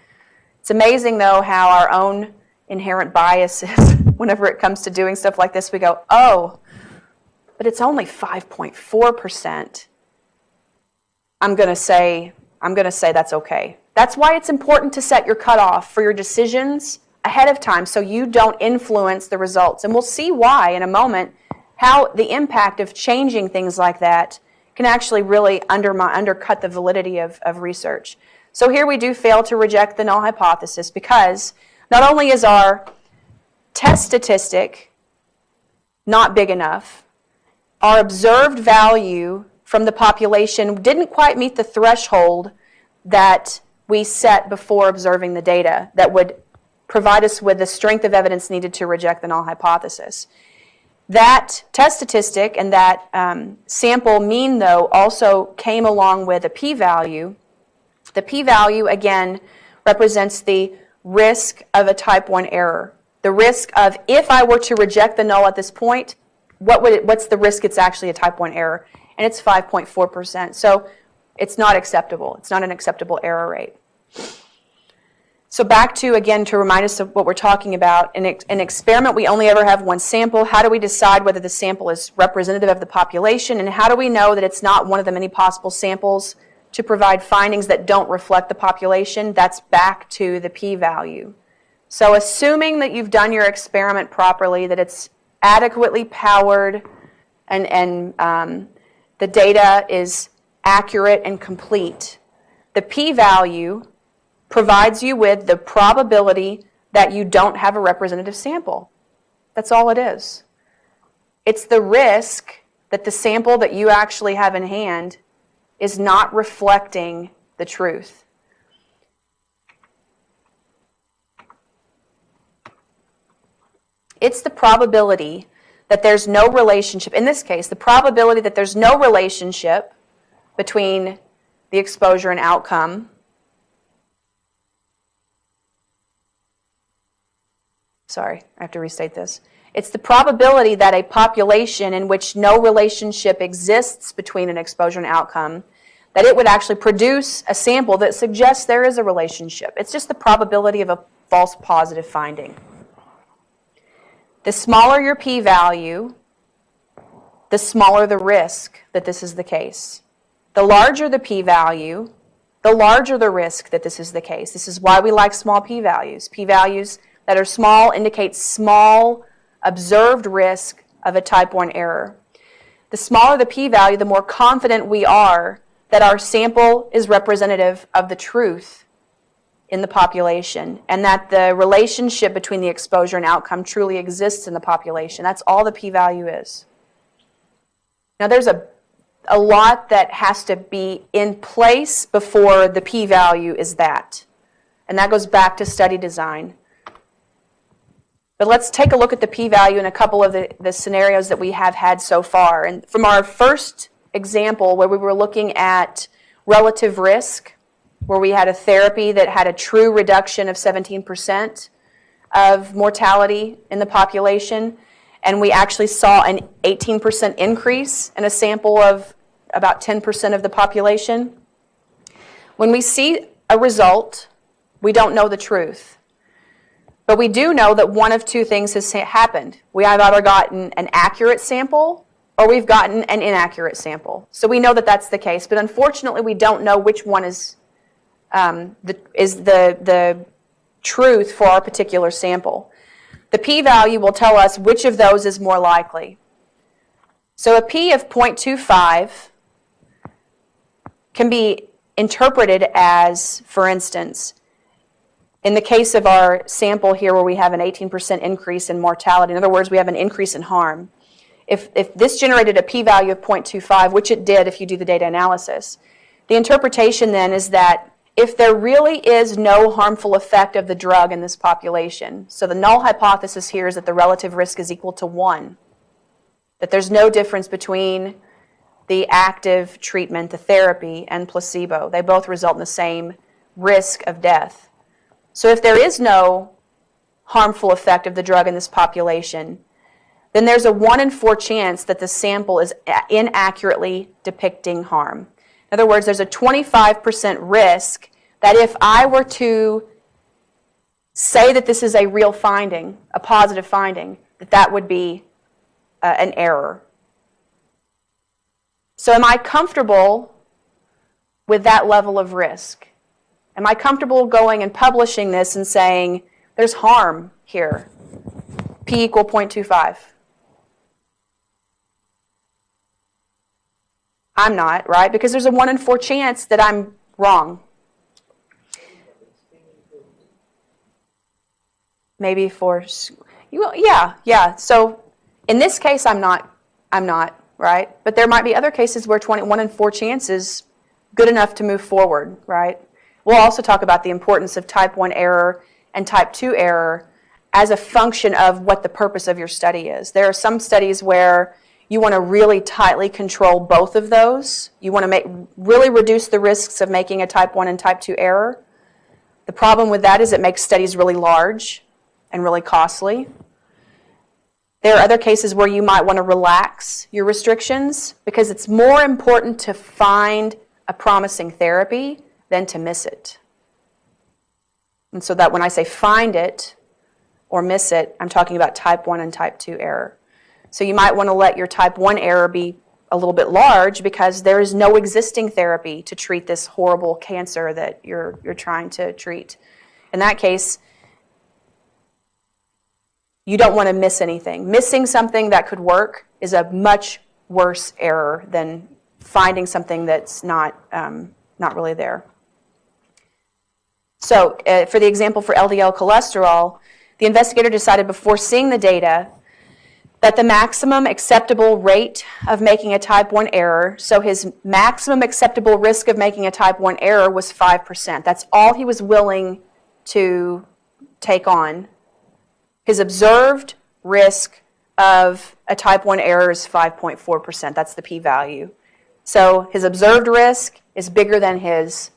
It's amazing, though, how our own inherent biases, whenever it comes to doing stuff like this, we go, oh, but it's only 5.4%. I'm going to say that's okay. That's why it's important to set your cutoff for your decisions ahead of time so you don't influence the results. And we'll see why in a moment, how the impact of changing things like that can actually really undercut the validity of research. So here we do fail to reject the null hypothesis because not only is our test statistic not big enough, our observed value from the population didn't quite meet the threshold that we set before observing the data that would provide us with the strength of evidence needed to reject the null hypothesis. That test statistic and that sample mean, though, also came along with a p-value. The p-value, again, represents the risk of a type 1 error. The risk of, if I were to reject the null at this point, what's the risk it's actually a type 1 error? And it's 5.4%. So it's not acceptable. It's not an acceptable error rate. So back to, again, to remind us of what we're talking about, in an experiment we only ever have one sample. How do we decide whether the sample is representative of the population? And how do we know that it's not one of the many possible samples to provide findings that don't reflect the population? That's back to the p-value. So assuming that you've done your experiment properly, that it's adequately powered and the data is accurate and complete, the p-value provides you with the probability that you don't have a representative sample. That's all it is. It's the risk that the sample that you actually have in hand is not reflecting the truth. It's the probability that there's no relationship, in this case, the probability that there's no relationship between the exposure and outcome. Sorry, I have to restate this. It's the probability that a population in which no relationship exists between an exposure and outcome, that it would actually produce a sample that suggests there is a relationship. It's just the probability of a false positive finding. The smaller your p-value, the smaller the risk that this is the case. The larger the p-value, the larger the risk that this is the case. This is why we like small p-values. P-values that are small indicate small observed risk of a type 1 error. The smaller the p-value, the more confident we are that our sample is representative of the truth in the population and that the relationship between the exposure and outcome truly exists in the population. That's all the p-value is. Now there's a lot that has to be in place before the p-value is that. And that goes back to study design. But let's take a look at the p-value in a couple of the scenarios that we have had so far. And from our first example where we were looking at relative risk, where we had a therapy that had a true reduction of 17% of mortality in the population, and we actually saw an 18% increase in a sample of about 10% of the population. When we see a result, we don't know the truth. But we do know that one of two things has happened. We have either gotten an accurate sample or we've gotten an inaccurate sample. So we know that that's the case. But unfortunately, we don't know which one is the truth for our particular sample. The p-value will tell us which of those is more likely. So a p of 0.25 can be interpreted as, for instance, in the case of our sample here where we have an 18% increase in mortality, in other words, we have an increase in harm. If this generated a p-value of 0.25, which it did if you do the data analysis, the interpretation then is that if there really is no harmful effect of the drug in this population, so the null hypothesis here is that the relative risk is equal to 1, that there's no difference between the active treatment, the therapy, and placebo. They both result in the same risk of death. So if there is no harmful effect of the drug in this population, then there's a 1 in 4 chance that the sample is inaccurately depicting harm. In other words, there's a 25% risk that if I were to say that this is a real finding, a positive finding, that would be an error. So am I comfortable with that level of risk? Am I comfortable going and publishing this and saying, there's harm here, p equal 0.25? I'm not, right? Because there's a 1 in 4 chance that I'm wrong. Maybe for, yeah. So in this case, I'm not, right? But there might be other cases where 1 in 4 chance is good enough to move forward, right? We'll also talk about the importance of type 1 error and type 2 error as a function of what the purpose of your study is. There are some studies where you want to really tightly control both of those. You want to really reduce the risks of making a type 1 and type 2 error. The problem with that is it makes studies really large and really costly. There are other cases where you might want to relax your restrictions because it's more important to find a promising therapy than to miss it. And so that when I say find it or miss it, I'm talking about type 1 and type 2 error. So you might want to let your type 1 error be a little bit large because there is no existing therapy to treat this horrible cancer that you're trying to treat. In that case, you don't want to miss anything. Missing something that could work is a much worse error than finding something that's not really there. So for the example for LDL cholesterol, the investigator decided before seeing the data that the maximum acceptable rate of making a type 1 error, so his maximum acceptable risk of making a type 1 error was 5%. That's all he was willing to take on. His observed risk of a type 1 error is 5.4%. That's the p-value. So his observed risk is bigger than his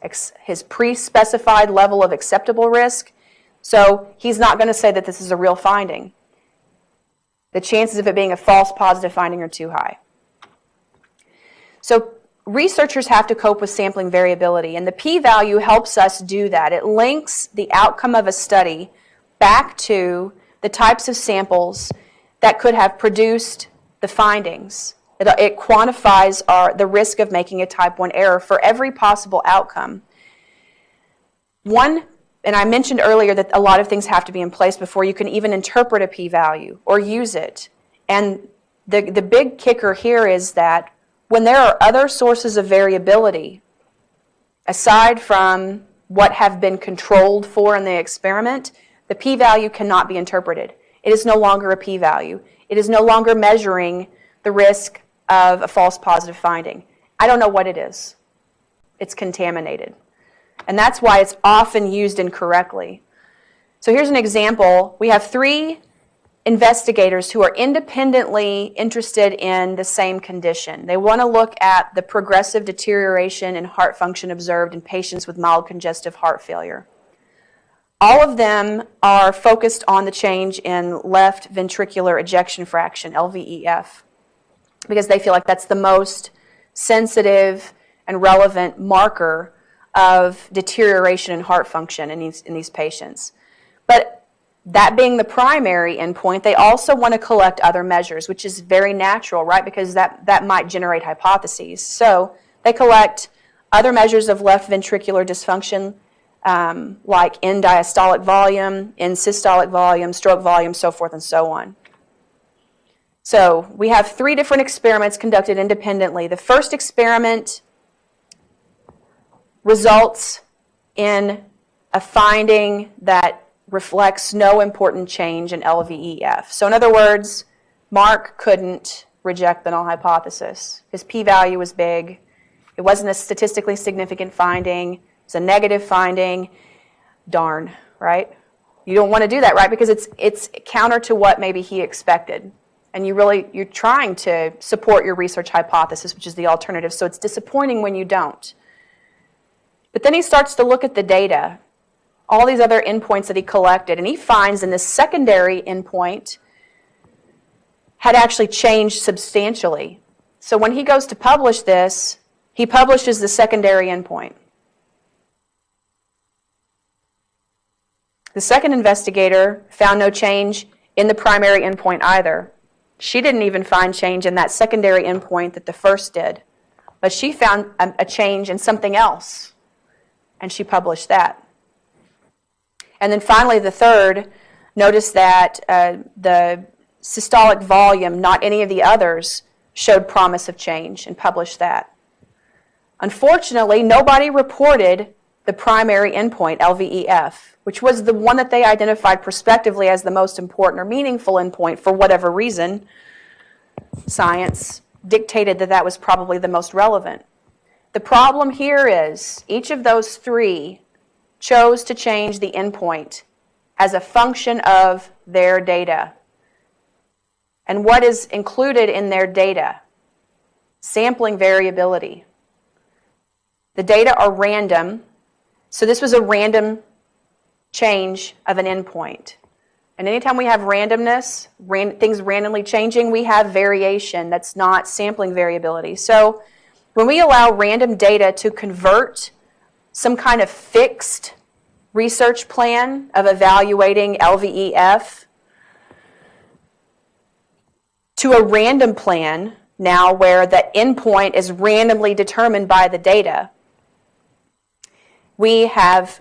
pre-specified level of acceptable risk. So he's not going to say that this is a real finding. The chances of it being a false positive finding are too high. So researchers have to cope with sampling variability, and the p-value helps us do that. It links the outcome of a study back to the types of samples that could have produced the findings. It quantifies the risk of making a type 1 error for every possible outcome. And I mentioned earlier that a lot of things have to be in place before you can even interpret a p-value or use it. And the big kicker here is that when there are other sources of variability, aside from what have been controlled for in the experiment, the p-value cannot be interpreted. It is no longer a p-value. It is no longer measuring the risk of a false positive finding. I don't know what it is. It's contaminated. And that's why it's often used incorrectly. So here's an example. We have 3 investigators who are independently interested in the same condition. They want to look at the progressive deterioration in heart function observed in patients with mild congestive heart failure. All of them are focused on the change in left ventricular ejection fraction, LVEF, because they feel like that's the most sensitive and relevant marker of deterioration in heart function in these patients. But that being the primary endpoint, they also want to collect other measures, which is very natural, right? Because that might generate hypotheses. So they collect other measures of left ventricular dysfunction, like end diastolic volume, end systolic volume, stroke volume, so forth and so on. So we have 3 different experiments conducted independently. The first experiment results in a finding that reflects no important change in LVEF. So in other words, Mark couldn't reject the null hypothesis. His p-value was big. It wasn't a statistically significant finding. It was a negative finding. Darn, right? You don't want to do that, right? Because it's counter to what maybe he expected. And you're trying to support your research hypothesis, which is the alternative. So it's disappointing when you don't. But then he starts to look at the data, all these other endpoints that he collected, and he finds in this secondary endpoint had actually changed substantially. So when he goes to publish this, he publishes the secondary endpoint. The second investigator found no change in the primary endpoint either. She didn't even find change in that secondary endpoint that the first did, but she found a change in something else, and she published that. And then finally, the third noticed that the systolic volume, not any of the others, showed promise of change and published that. Unfortunately, nobody reported the primary endpoint, LVEF, which was the one that they identified prospectively as the most important or meaningful endpoint for whatever reason. Science dictated that that was probably the most relevant. The problem here is each of those three chose to change the endpoint as a function of their data. And what is included in their data? Sampling variability. The data are random, so this was a random change of an endpoint. And anytime we have randomness, things randomly changing, we have variation. That's not sampling variability. So when we allow random data to convert some kind of fixed research plan of evaluating LVEF to a random plan now where the endpoint is randomly determined by the data, we have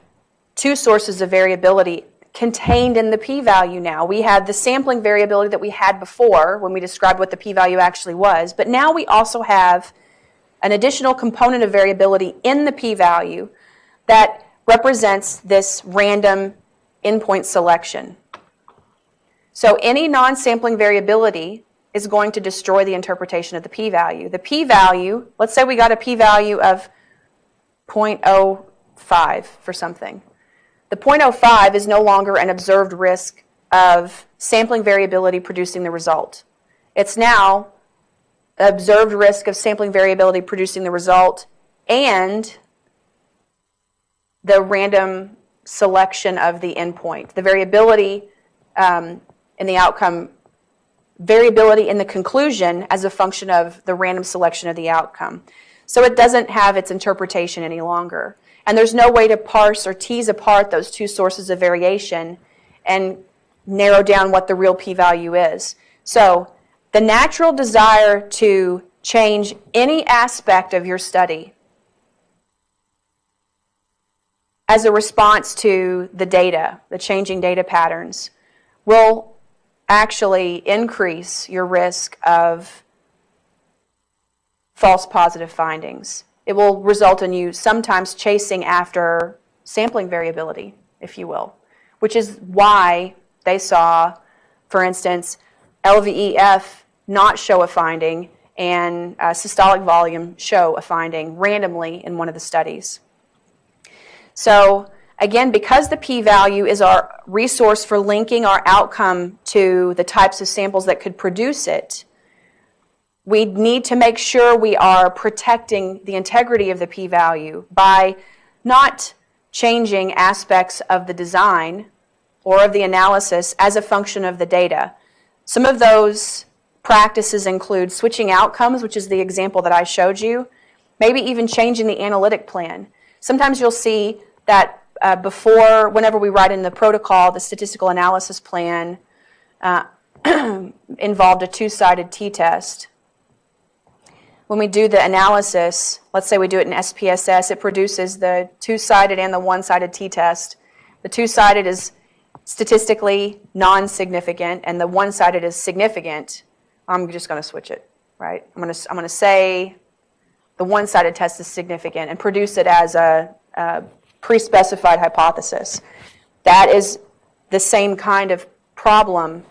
two sources of variability contained in the p-value now. We have the sampling variability that we had before when we described what the p-value actually was, but now we also have an additional component of variability in the p-value that represents this random endpoint selection. So any non-sampling variability is going to destroy the interpretation of the p-value. The p-value, let's say we got a p-value of 0.05 for something. The 0.05 is no longer an observed risk of sampling variability producing the result. It's now an observed risk of sampling variability producing the result and the random selection of the endpoint. The variability in the outcome, variability in the conclusion as a function of the random selection of the outcome. So it doesn't have its interpretation any longer. And there's no way to parse or tease apart those two sources of variation and narrow down what the real p-value is. So the natural desire to change any aspect of your study as a response to the data, the changing data patterns, will actually increase your risk of false positive findings. It will result in you sometimes chasing after sampling variability, if you will, which is why they saw, for instance, LVEF not show a finding and systolic volume show a finding randomly in one of the studies. So again, because the p-value is our resource for linking our outcome to the types of samples that could produce it, we need to make sure we are protecting the integrity of the p-value by not changing aspects of the design or of the analysis as a function of the data. Some of those practices include switching outcomes, which is the example that I showed you, maybe even changing the analytic plan. Sometimes you'll see that before, whenever we write in the protocol, the statistical analysis plan involved a two-sided t-test. When we do the analysis, let's say we do it in SPSS, it produces the two-sided and the one-sided t-test. The two-sided is statistically non-significant, and the one-sided is significant. I'm just going to switch it, right? I'm going to say the one-sided test is significant and produce it as a pre-specified hypothesis. That is the same kind of problem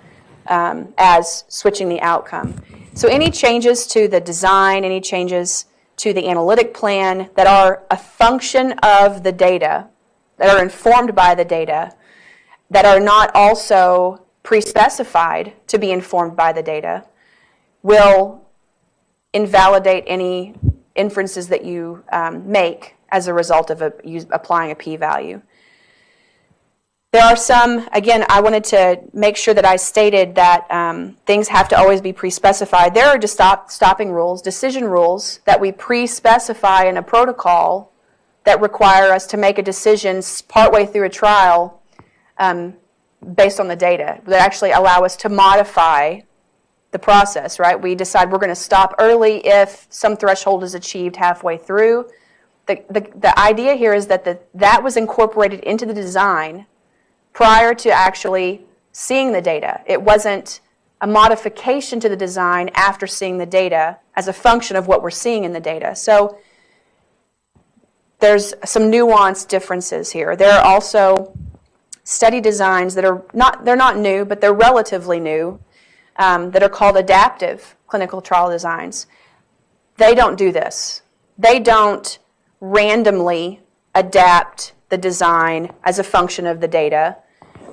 as switching the outcome. So any changes to the design, any changes to the analytic plan that are a function of the data, that are informed by the data, that are not also pre-specified to be informed by the data, will invalidate any inferences that you make as a result of applying a p-value. There are some, again, I wanted to make sure that I stated that things have to always be pre-specified. There are just stopping rules, decision rules that we pre-specify in a protocol that require us to make a decision partway through a trial based on the data, that actually allow us to modify the process, right? We decide we're going to stop early if some threshold is achieved halfway through. The idea here is that that was incorporated into the design prior to actually seeing the data. It wasn't a modification to the design after seeing the data as a function of what we're seeing in the data. So there's some nuanced differences here. There are also study designs that are they're not new, but they're relatively new, that are called adaptive clinical trial designs. They don't do this. They don't randomly adapt the design as a function of the data.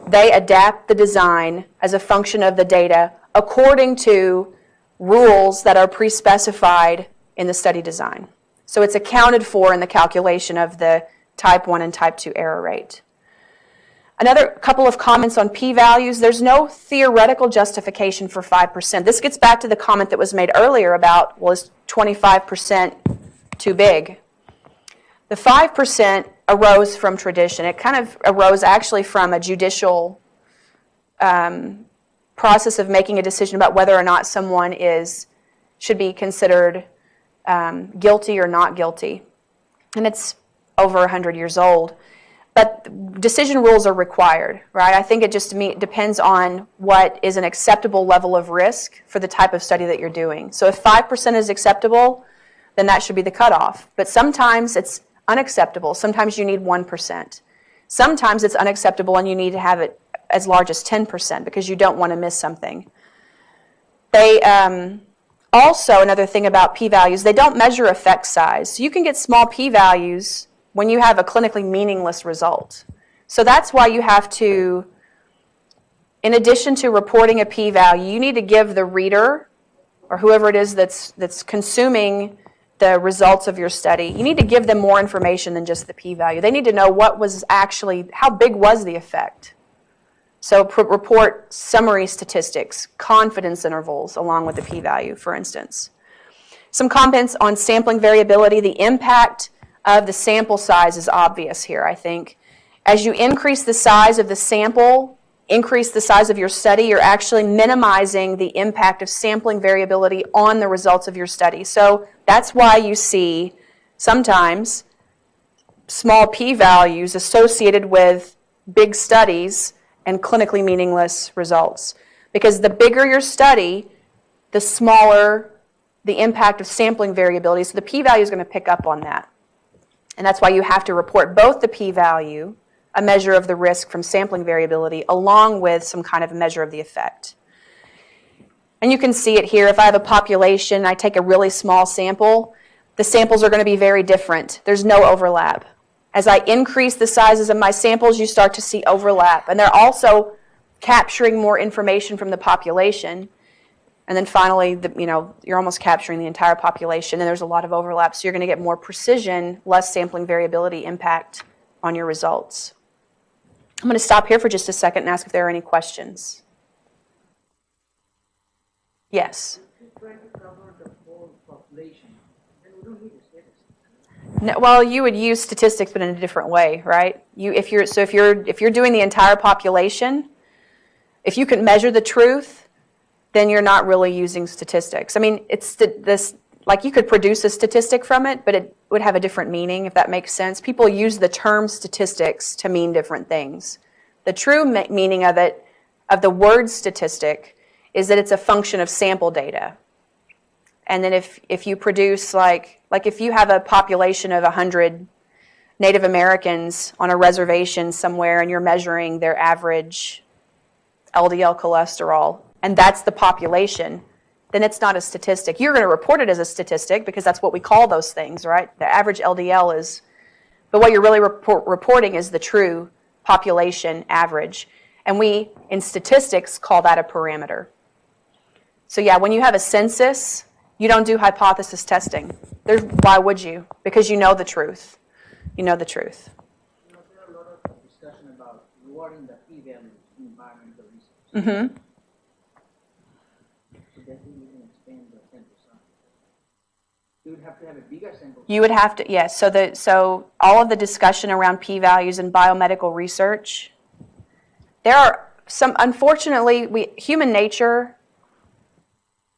They adapt the design as a function of the data according to rules that are pre-specified in the study design. So it's accounted for in the calculation of the type 1 and type 2 error rate. Another couple of comments on p-values. There's no theoretical justification for 5%. This gets back to the comment that was made earlier about, well, is 25% too big? The 5% arose from tradition. It kind of arose actually from a judicial process of making a decision about whether or not someone should be considered guilty or not guilty. And it's over 100 years old. But decision rules are required, right? I think it just depends on what is an acceptable level of risk for the type of study that you're doing. So if 5% is acceptable, then that should be the cutoff. But sometimes it's unacceptable. Sometimes you need 1%. Sometimes it's unacceptable and you need to have it as large as 10% because you don't want to miss something. They also, another thing about p-values, they don't measure effect size. So you can get small p-values when you have a clinically meaningless result. So that's why you have to, in addition to reporting a p-value, you need to give the reader or whoever it is that's consuming the results of your study, you need to give them more information than just the p-value. They need to know how big was the effect. So report summary statistics, confidence intervals along with the p-value, for instance. Some comments on sampling variability. The impact of the sample size is obvious here, I think. As you increase the size of the sample, increase the size of your study, you're actually minimizing the impact of sampling variability on the results of your study. So that's why you see sometimes small p-values associated with big studies and clinically meaningless results. Because the bigger your study, the smaller the impact of sampling variability. So the p-value is going to pick up on that. And that's why you have to report both the p-value, a measure of the risk from sampling variability, along with some kind of measure of the effect. And you can see it here. If I have a population, I take a really small sample, the samples are going to be very different. There's no overlap. As I increase the sizes of my samples, you start to see overlap. And they're also capturing more information from the population. And then finally, you're almost capturing the entire population, and there's a lot of overlap. So you're going to get more precision, less sampling variability impact on your results. I'm going to stop here for just a second and ask if there are any questions. Yes? If you're trying to cover the whole population, then we don't need a statistics. No, well, you would use statistics, but in a different way, right? If you're doing the entire population, if you can measure the truth, then you're not really using statistics. I mean, you could produce a statistic from it, but it would have a different meaning, if that makes sense. People use the term statistics to mean different things. The true meaning of the word statistic, is that it's a function of sample data. And then if you produce, like if you have a population of 100 Native Americans on a reservation somewhere and you're measuring their average LDL cholesterol, and that's the population, then it's not a statistic. You're going to report it as a statistic because that's what we call those things, right? The average LDL is, but what you're really reporting is the true population average. And we, in statistics, call that a parameter. So yeah, when you have a census, you don't do hypothesis testing. Why would you? Because you know the truth. You know the truth. There are a lot of discussion about reporting the p-values in environmental research. Mm-hmm. So then you can expand the sample size. You would have to have a bigger sample size. You would have to, yes. So all of the discussion around p-values in biomedical research, there are some, unfortunately, human nature,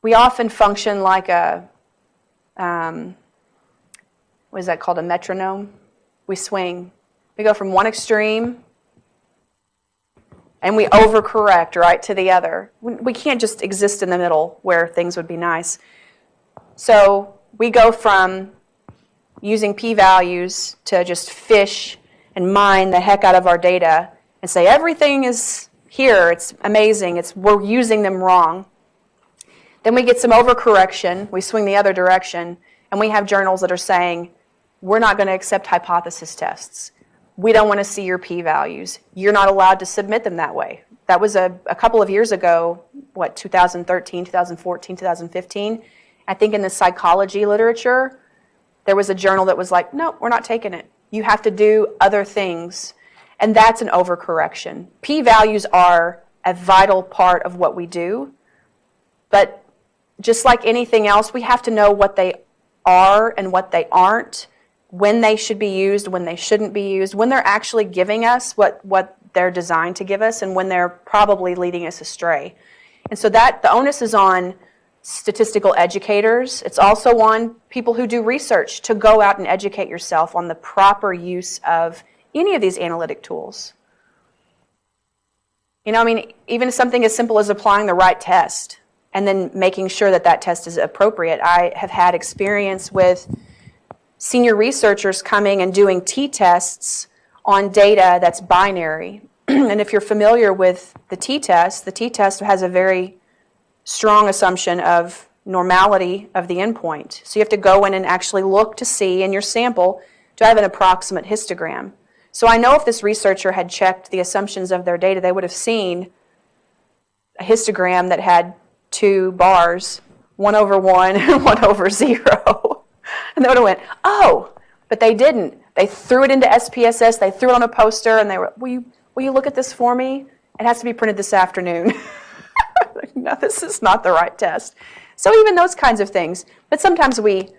we often function like a, what is that called, a metronome? We swing. We go from one extreme and we overcorrect, right, to the other. We can't just exist in the middle where things would be nice. So we go from using p-values to just fish and mine the heck out of our data and say everything is here, it's amazing, we're using them wrong. Then we get some overcorrection, we swing the other direction, and we have journals that are saying, we're not going to accept hypothesis tests. We don't want to see your p-values. You're not allowed to submit them that way. That was a couple of years ago, 2013, 2014, 2015. I think in the psychology literature, there was a journal that was like, no, we're not taking it. You have to do other things. And that's an overcorrection. P-values are a vital part of what we do. But just like anything else, we have to know what they are and what they aren't, when they should be used, when they shouldn't be used, when they're actually giving us what they're designed to give us, and when they're probably leading us astray. And so that the onus is on statistical educators. It's also on people who do research to go out and educate yourself on the proper use of any of these analytic tools. You know, I mean, even something as simple as applying the right test and then making sure that that test is appropriate. I have had experience with senior researchers coming and doing t-tests on data that's binary. And if you're familiar with the t-test has a very strong assumption of normality of the endpoint. So you have to go in and actually look to see in your sample, do I have an approximate histogram? So I know if this researcher had checked the assumptions of their data, they would have seen a histogram that had 2 bars, 1/1 and 1/0. And they would have went, oh, but they didn't. They threw it into SPSS, they threw it on a poster, and they were, will you look at this for me? It has to be printed this afternoon. No, this is not the right test. So even those kinds of things. But sometimes we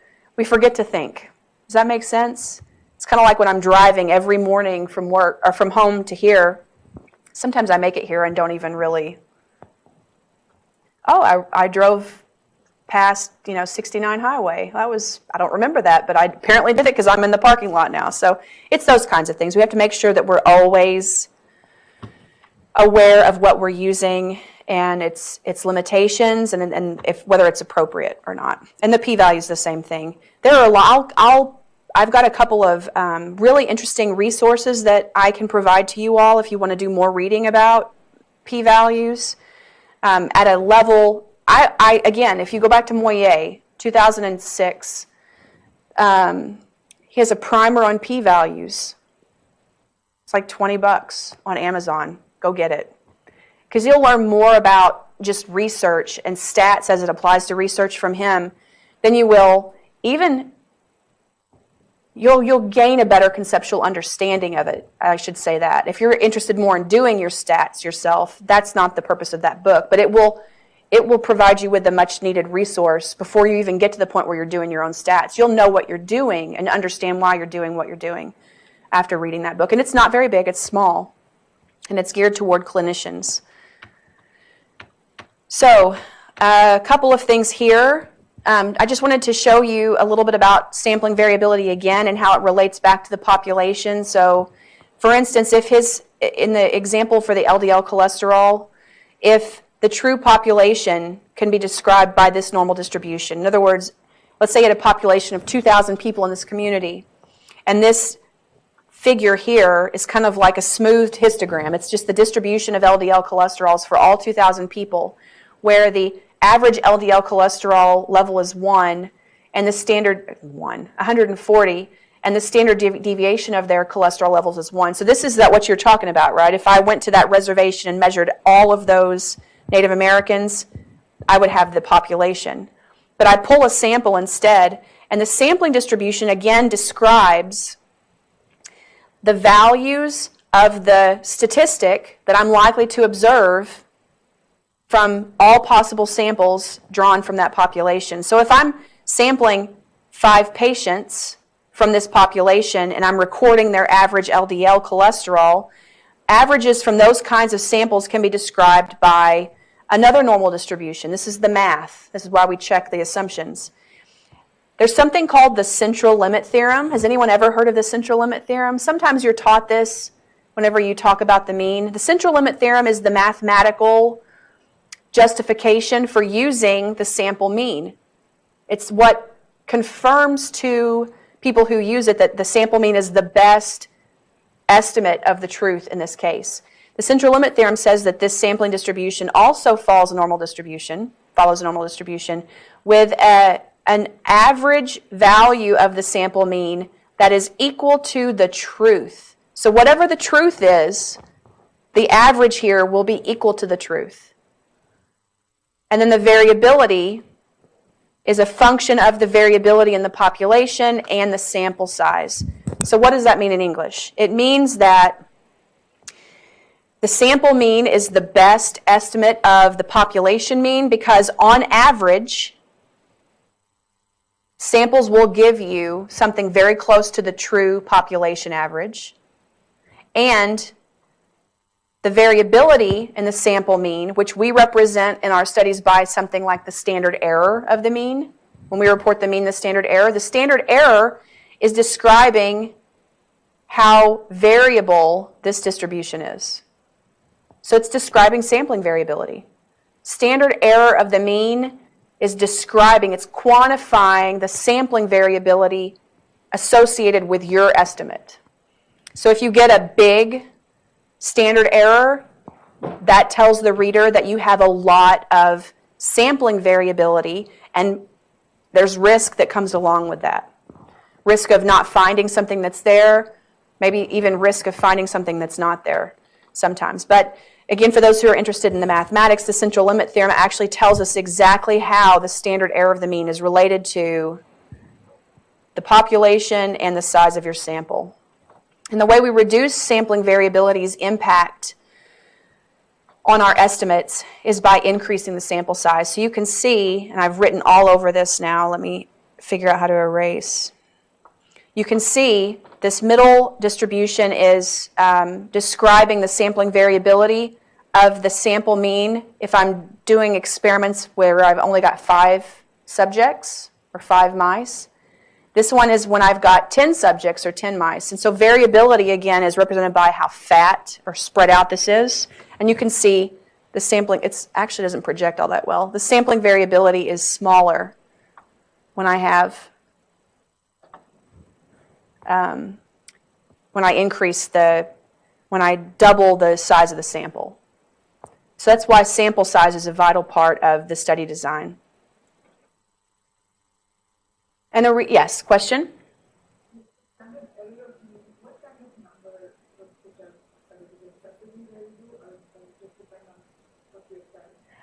forget to think. Does that make sense? It's kind of like when I'm driving every morning from work or from home to here. Sometimes I make it here and don't even really. Oh, I drove past 69 highway. I don't remember that, but I apparently did it because I'm in the parking lot now. So it's those kinds of things. We have to make sure that we're always aware of what we're using and its limitations and if whether it's appropriate or not. And the p-value is the same thing. There are a lot. I've got a couple of really interesting resources that I can provide to you all if you want to do more reading about p-values at a level. I again, if you go back to Moyer, 2006, he has a primer on p-values. It's like $20 on Amazon. Go get it. Because you'll learn more about just research and stats as it applies to research from him than you will even, you'll gain a better conceptual understanding of it, I should say that. If you're interested more in doing your stats yourself, that's not the purpose of that book, but it will provide you with a much needed resource before you even get to the point where you're doing your own stats. You'll know what you're doing and understand why you're doing what you're doing after reading that book. And it's not very big, it's small, and it's geared toward clinicians. So a couple of things here. I just wanted to show you a little bit about sampling variability again and how it relates back to the population. So for instance, in the example for the LDL cholesterol, if the true population can be described by this normal distribution. In other words, let's say you had a population of 2,000 people in this community, and this figure here is kind of like a smoothed histogram. It's just the distribution of LDL cholesterols for all 2,000 people, where the average LDL cholesterol level is 1, and the standard 140, and the standard deviation of their cholesterol levels is 1. So this is what you're talking about, right? If I went to that reservation and measured all of those Native Americans, I would have the population. But I pull a sample instead, and the sampling distribution again describes the values of the statistic that I'm likely to observe from all possible samples drawn from that population. So if I'm sampling 5 patients from this population and I'm recording their average LDL cholesterol, averages from those kinds of samples can be described by another normal distribution. This is the math. This is why we check the assumptions. There's something called the central limit theorem. Has anyone ever heard of the central limit theorem? Sometimes you're taught this whenever you talk about the mean. The central limit theorem is the mathematical justification for using the sample mean. It's what confirms to people who use it that the sample mean is the best estimate of the truth in this case. The central limit theorem says that this sampling distribution also follows a normal distribution with an average value of the sample mean that is equal to the truth. So whatever the truth is, the average here will be equal to the truth. And then the variability is a function of the variability in the population and the sample size. So what does that mean in English? It means that the sample mean is the best estimate of the population mean because on average, samples will give you something very close to the true population average. And the variability in the sample mean, which we represent in our studies by something like the standard error of the mean. When we report the mean, the standard error is describing how variable this distribution is. So it's describing sampling variability. Standard error of the mean is describing, it's quantifying the sampling variability associated with your estimate. So if you get a big standard error, that tells the reader that you have a lot of sampling variability, and there's risk that comes along with that. Risk of not finding something that's there, maybe even risk of finding something that's not there sometimes. But again, for those who are interested in the mathematics, the central limit theorem actually tells us exactly how the standard error of the mean is related to the population and the size of your sample. And the way we reduce sampling variability's impact on our estimates is by increasing the sample size. So you can see, and I've written all over this now, let me figure out how to erase. You can see this middle distribution is describing the sampling variability of the sample mean if I'm doing experiments where I've only got 5 subjects or 5 mice. This one is when I've got 10 subjects or 10 mice. And so variability, again, is represented by how fat or spread out this is. And you can see the sampling, it actually doesn't project all that well. The sampling variability is smaller when I have, when I double the size of the sample. So that's why sample size is a vital part of the study design. And yes, question?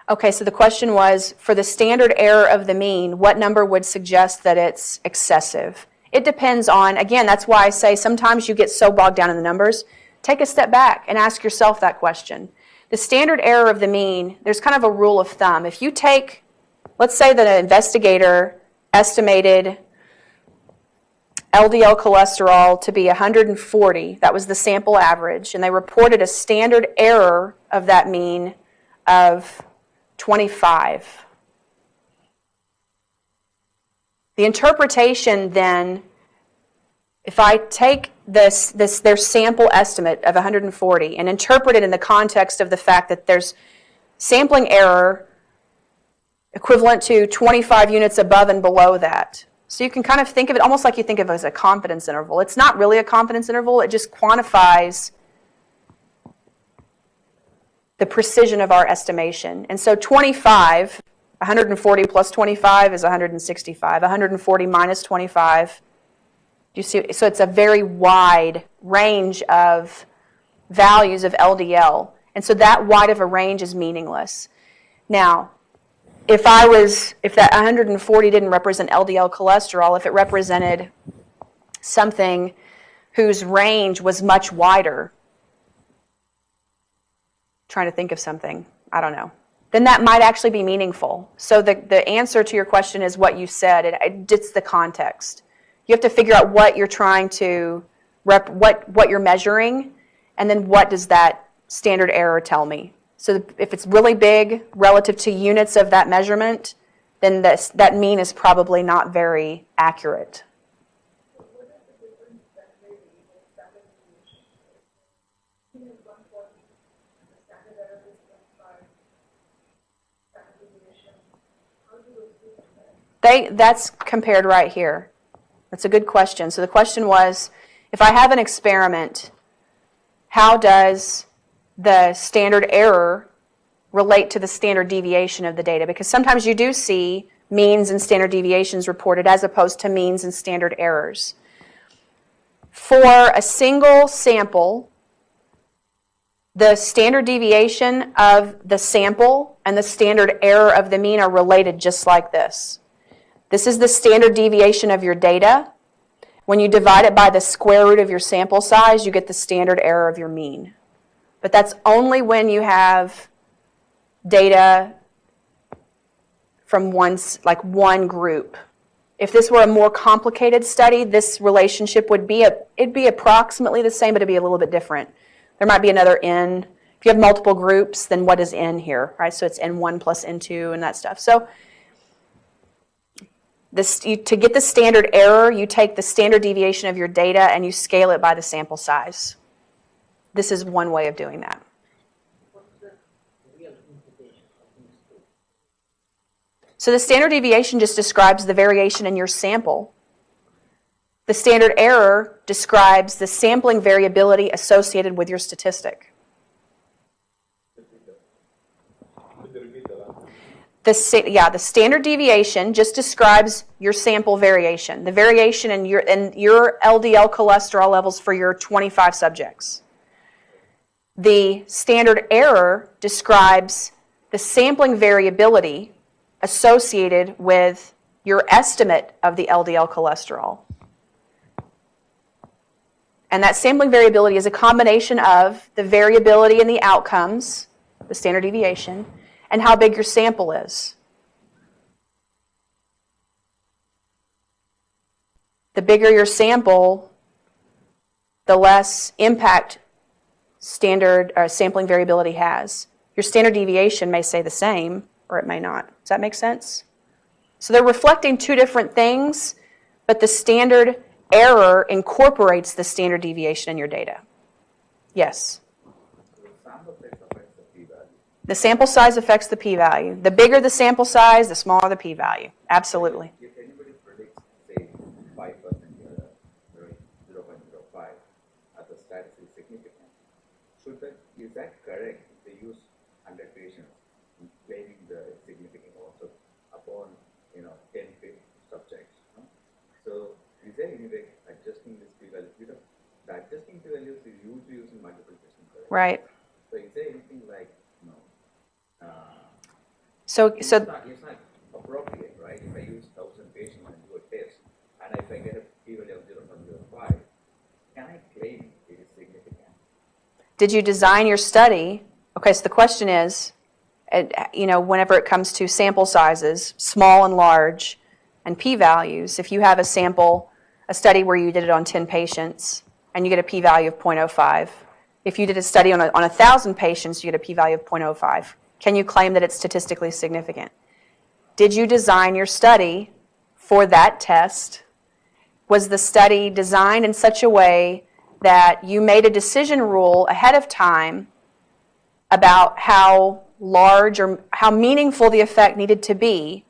Okay, so the question was, for the standard error of the mean, what number would suggest that it's excessive? It depends on, again, that's why I say sometimes you get so bogged down in the numbers. Take a step back and ask yourself that question. The standard error of the mean, there's kind of a rule of thumb. If you take, let's say that an investigator estimated LDL cholesterol to be 140, that was the sample average, and they reported a standard error of that mean of 25. The interpretation then, if I take their sample estimate of 140 and interpret it in the context of the fact that there's sampling error equivalent to 25 units above and below that. So you can kind of think of it almost like you think of it as a confidence interval. It's not really a confidence interval. It just quantifies the precision of our estimation. And so 25, 140 plus 25 is 165. 140 minus 25. You see, so it's a very wide range of values of LDL. And so that wide of a range is meaningless. Now, if that 140 didn't represent LDL cholesterol, if it represented something whose range was much wider, trying to think of something. I don't know. Then that might actually be meaningful. So the answer to your question is what you said. It's the context. You have to figure out what you're trying to, what you're measuring, and then what does that standard error tell me. So if it's really big relative to units of that measurement, then that mean is probably not very accurate. That's compared right here. That's a good question. So the question was, if I have an experiment, how does the standard error relate to the standard deviation of the data? Because sometimes you do see means and standard deviations reported as opposed to means and standard errors. For a single sample, the standard deviation of the sample and the standard error of the mean are related just like this. This is the standard deviation of your data. When you divide it by the square root of your sample size, you get the standard error of your mean. But that's only when you have data from one group. If this were a more complicated study, this relationship would be it'd be approximately the same, but it'd be a little bit different. There might be another n. If you have multiple groups, then what is n here, right? So it's n1 plus n2 and that stuff. So to get the standard error, you take the standard deviation of your data and you scale it by the sample size. This is one way of doing that. What's the real implication of these two? So the standard deviation just describes the variation in your sample. The standard error describes the sampling variability associated with your statistic. The standard deviation just describes your sample variation, the variation in your LDL cholesterol levels for your 25 subjects. The standard error describes the sampling variability associated with your estimate of the LDL cholesterol. And that sampling variability is a combination of the variability in the outcomes, the standard deviation, and how big your sample is. The bigger your sample, the less impact sampling variability has. Your standard deviation may say the same, or it may not. Does that make sense? So they're reflecting two different things, but the standard error incorporates the standard deviation in your data. Yes? The sample size affects the p-value. The bigger the sample size, the smaller the p-value. Absolutely. If anybody predicts, say, 5% error, 0.05 as a statistically significant, is that correct if they use 100 patients in claiming the significant also upon 10 subjects? No? So is there any way adjusting this p-value? The adjusting p-values is usually using multiple testing, correct? Right. So is there anything like it's not appropriate, right? If I use 1,000 patients and do a test, and if I get a p-value of 0.05, can I claim it is significant? Did you design your study? Okay, so the question is, whenever it comes to sample sizes, small and large, and p-values, if you have a study where you did it on 10 patients, and you get a p-value of 0.05, if you did a study on 1,000 patients, you get a p-value of 0.05. Can you claim that it's statistically significant? Did you design your study for that test? Was the study designed in such a way that you made a decision rule ahead of time about how large or how meaningful the effect needed to be,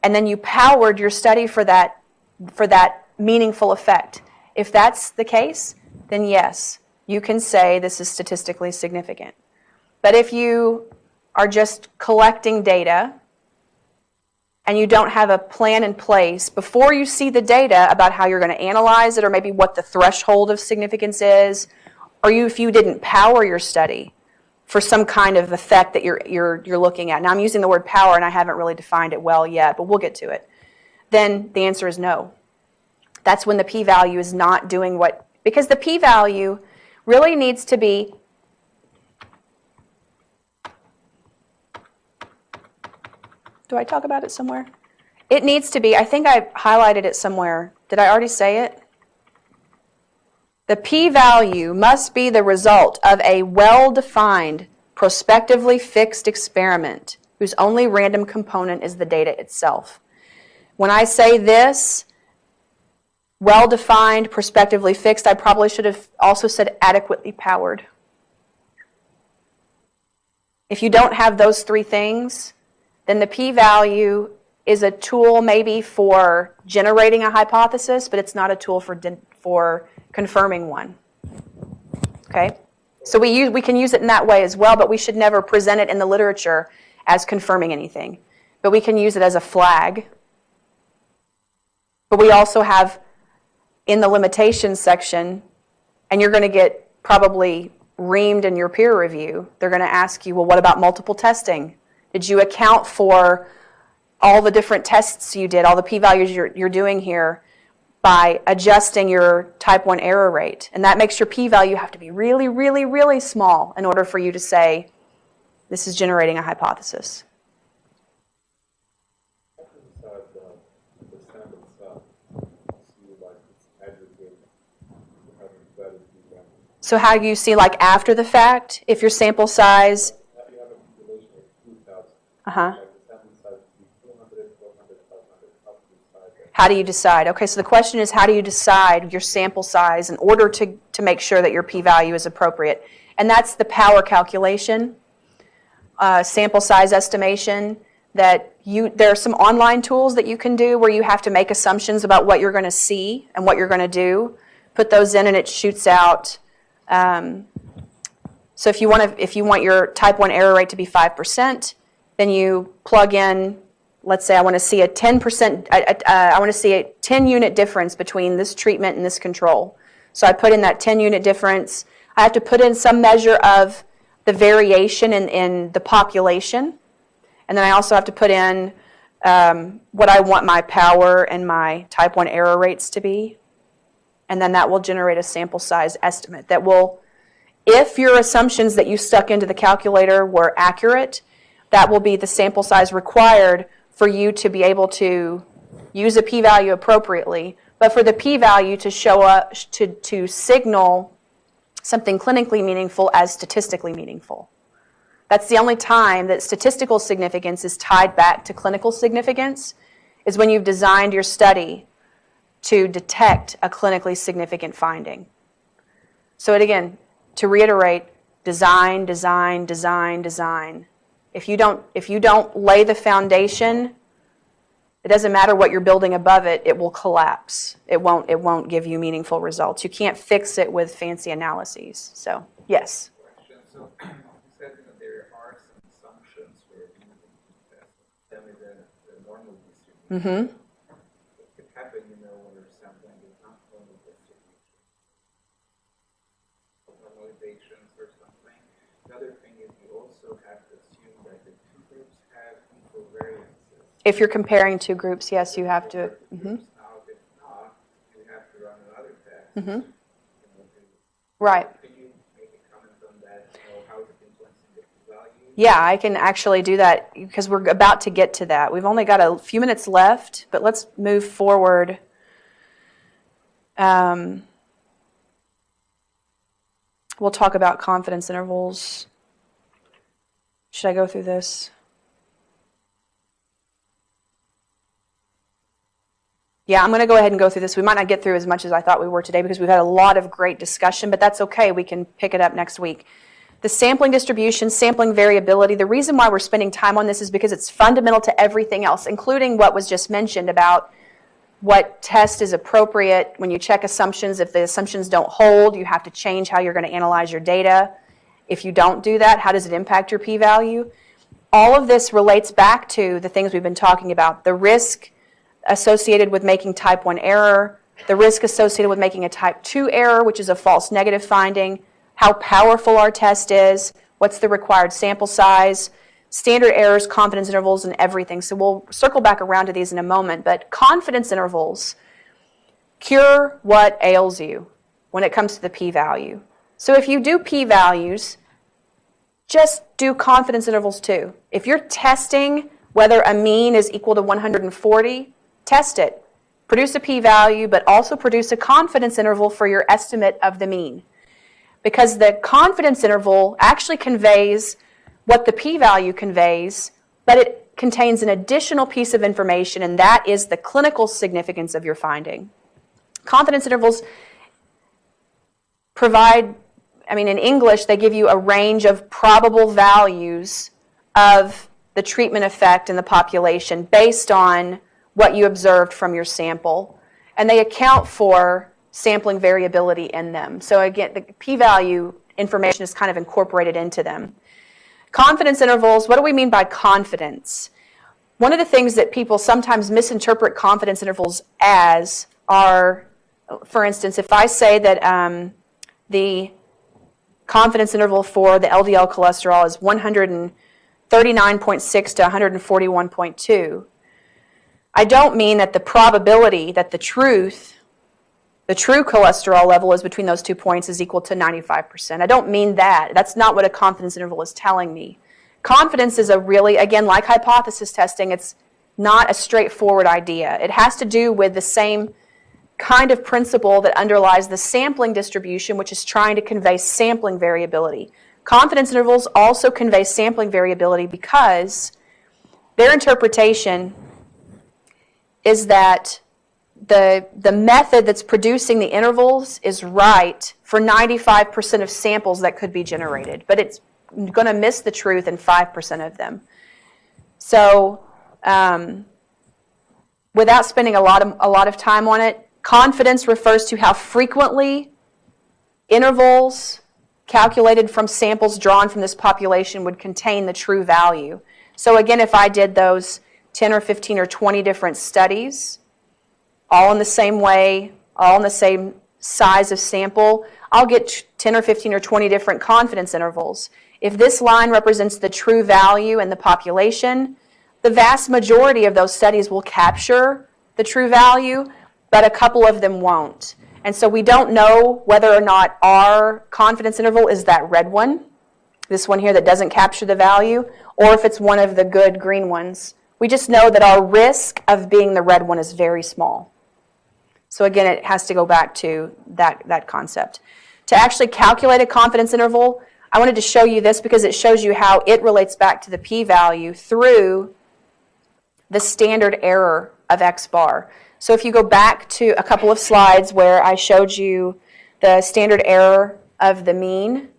and then you powered your study for that meaningful effect? If that's the case, then yes, you can say this is statistically significant. But if you are just collecting data and you don't have a plan in place before you see the data about how you're going to analyze it, or maybe what the threshold of significance is, or if you didn't power your study for some kind of effect that you're looking at. Now I'm using the word power and I haven't really defined it well yet, but we'll get to it. Then the answer is no. That's when the p-value is not doing because the p-value really needs to be Do I talk about it somewhere? It needs to be, I think I highlighted it somewhere. Did I already say it? The p-value must be the result of a well-defined, prospectively fixed experiment whose only random component is the data itself. When I say this, well-defined, prospectively fixed, I probably should have also said adequately powered. If you don't have those three things, then the p-value is a tool maybe for generating a hypothesis, but it's not a tool for confirming one. Okay? So we can use it in that way as well, but we should never present it in the literature as confirming anything. But we can use it as a flag. But we also have, in the limitations section, and you're going to get probably reamed in your peer review, they're going to ask you, well, what about multiple testing? Did you account for all the different tests you did, all the p-values you're doing here by adjusting your type 1 error rate? And that makes your p-value have to be really, really, really small in order for you to say, this is generating a hypothesis. So how do you see, like, after the fact, if your sample size... Uh-huh. How do you decide? Okay, so the question is, how do you decide your sample size in order to make sure that your p-value is appropriate? And that's the power calculation, sample size estimation, that there are some online tools that you can do where you have to make assumptions about what you're going to see and what you're going to do. Put those in and it shoots out. So if you want your type 1 error rate to be 5%, then you plug in, let's say I want to see a 10%, I want to see a 10 unit difference between this treatment and this control. So I put in that 10 unit difference. I have to put in some measure of the variation in the population. And then I also have to put in what I want my power and my type 1 error rates to be. And then that will generate a sample size estimate that will, if your assumptions that you stuck into the calculator were accurate, that will be the sample size required for you to be able to use a p-value appropriately, but for the p-value to show up, to signal something clinically meaningful as statistically meaningful. That's the only time that statistical significance is tied back to clinical significance, is when you've designed your study to detect a clinically significant finding. So again, to reiterate, design, design, design, design. If you don't lay the foundation, it doesn't matter what you're building above it, it will collapse. It won't give you meaningful results. You can't fix it with fancy analyses. So, yes. So you said there are some assumptions for using the test. Tell me the normal distribution. Mm-hmm. It happens, when you're sampling is not normal distribution. Normalizations or something. The other thing is you also have to assume that the two groups have equal variances. If you're comparing two groups, yes, you have to. Mm-hmm. Now, if not, you have to run another test. Mm-hmm. Right. Can you make a comment on that? How is it influencing the value? Yeah, I can actually do that because we're about to get to that. We've only got a few minutes left, but let's move forward. We'll talk about confidence intervals. Should I go through this? Yeah, I'm going to go ahead and go through this. We might not get through as much as I thought we were today because we've had a lot of great discussion, but that's okay. We can pick it up next week. The sampling distribution, sampling variability, the reason why we're spending time on this is because it's fundamental to everything else, including what was just mentioned about what test is appropriate when you check assumptions. If the assumptions don't hold, you have to change how you're going to analyze your data. If you don't do that, how does it impact your p-value? All of this relates back to the things we've been talking about, the risk associated with making type 1 error, the risk associated with making a type 2 error, which is a false negative finding, how powerful our test is, what's the required sample size, standard errors, confidence intervals, and everything. So we'll circle back around to these in a moment, but confidence intervals cure what ails you when it comes to the p-value. So if you do p-values, just do confidence intervals too. If you're testing whether a mean is equal to 140, test it. Produce a p-value, but also produce a confidence interval for your estimate of the mean. Because the confidence interval actually conveys what the p-value conveys, but it contains an additional piece of information, and that is the clinical significance of your finding. Confidence intervals provide, in English, they give you a range of probable values of the treatment effect in the population based on what you observed from your sample, and they account for sampling variability in them. So again, the p-value information is kind of incorporated into them. Confidence intervals, what do we mean by confidence? One of the things that people sometimes misinterpret confidence intervals as are, for instance, if I say that the confidence interval for the LDL cholesterol is 139.6 to 141.2, I don't mean that the probability that the true cholesterol level is between those 2 points is equal to 95%. I don't mean that. That's not what a confidence interval is telling me. Confidence is a really, again, like hypothesis testing, it's not a straightforward idea. It has to do with the same kind of principle that underlies the sampling distribution, which is trying to convey sampling variability. Confidence intervals also convey sampling variability because their interpretation is that the method that's producing the intervals is right for 95% of samples that could be generated, but it's going to miss the truth in 5% of them. So without spending a lot of time on it, confidence refers to how frequently intervals calculated from samples drawn from this population would contain the true value. So again, if I did those 10 or 15 or 20 different studies, all in the same way, all in the same size of sample, I'll get 10 or 15 or 20 different confidence intervals. If this line represents the true value in the population, the vast majority of those studies will capture the true value, but a couple of them won't. And so we don't know whether or not our confidence interval is that red one, this one here that doesn't capture the value, or if it's one of the good green ones. We just know that our risk of being the red one is very small. So again, it has to go back to that concept. To actually calculate a confidence interval, I wanted to show you this because it shows you how it relates back to the p-value through the standard error of x bar. So if you go back to a couple of slides where I showed you the standard error of the mean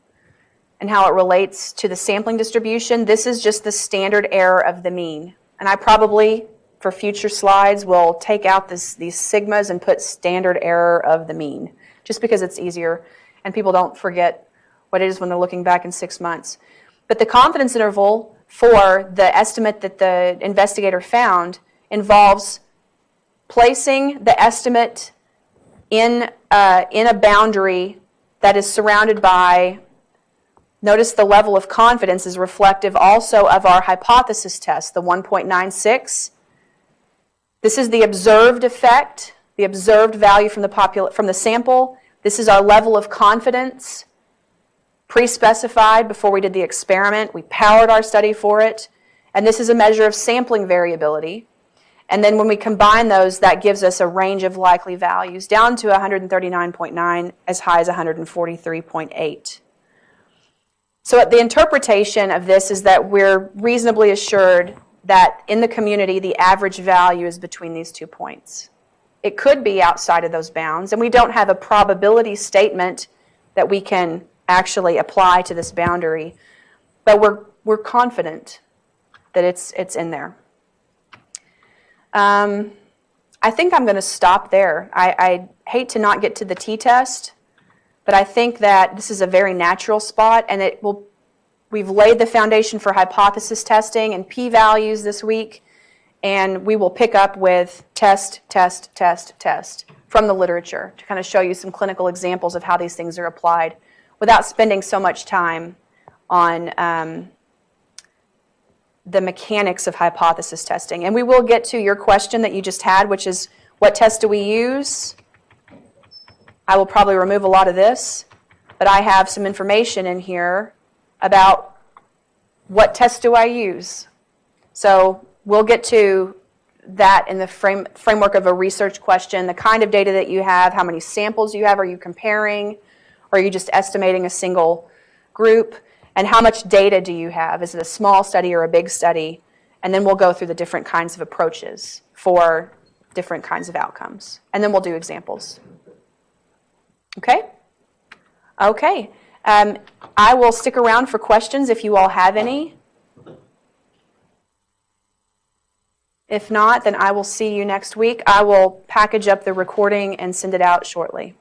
and how it relates to the sampling distribution, this is just the standard error of the mean. And I probably, for future slides, will take out these sigmas and put standard error of the mean, just because it's easier and people don't forget what it is when they're looking back in 6 months. But the confidence interval for the estimate that the investigator found involves placing the estimate in a boundary that is surrounded by, notice the level of confidence is reflective also of our hypothesis test, the 1.96. This is the observed effect, the observed value from the sample. This is our level of confidence pre-specified before we did the experiment. We powered our study for it. And this is a measure of sampling variability. And then when we combine those, that gives us a range of likely values down to 139.9 as high as 143.8. So the interpretation of this is that we're reasonably assured that in the community, the average value is between these 2 points. It could be outside of those bounds, and we don't have a probability statement that we can actually apply to this boundary, but we're confident that it's in there. I think I'm going to stop there. I hate to not get to the t-test, but I think that this is a very natural spot, and we've laid the foundation for hypothesis testing and p-values this week, and we will pick up with test from the literature to kind of show you some clinical examples of how these things are applied without spending so much time on the mechanics of hypothesis testing. And we will get to your question that you just had, which is, what test do we use? I will probably remove a lot of this, but I have some information in here about what test do I use. So we'll get to that in the framework of a research question, the kind of data that you have, how many samples you have, are you comparing, or are you just estimating a single group, and how much data do you have? Is it a small study or a big study? And then we'll go through the different kinds of approaches for different kinds of outcomes. And then we'll do examples. Okay? Okay. I will stick around for questions if you all have any. If not, then I will see you next week. I will package up the recording and send it out shortly.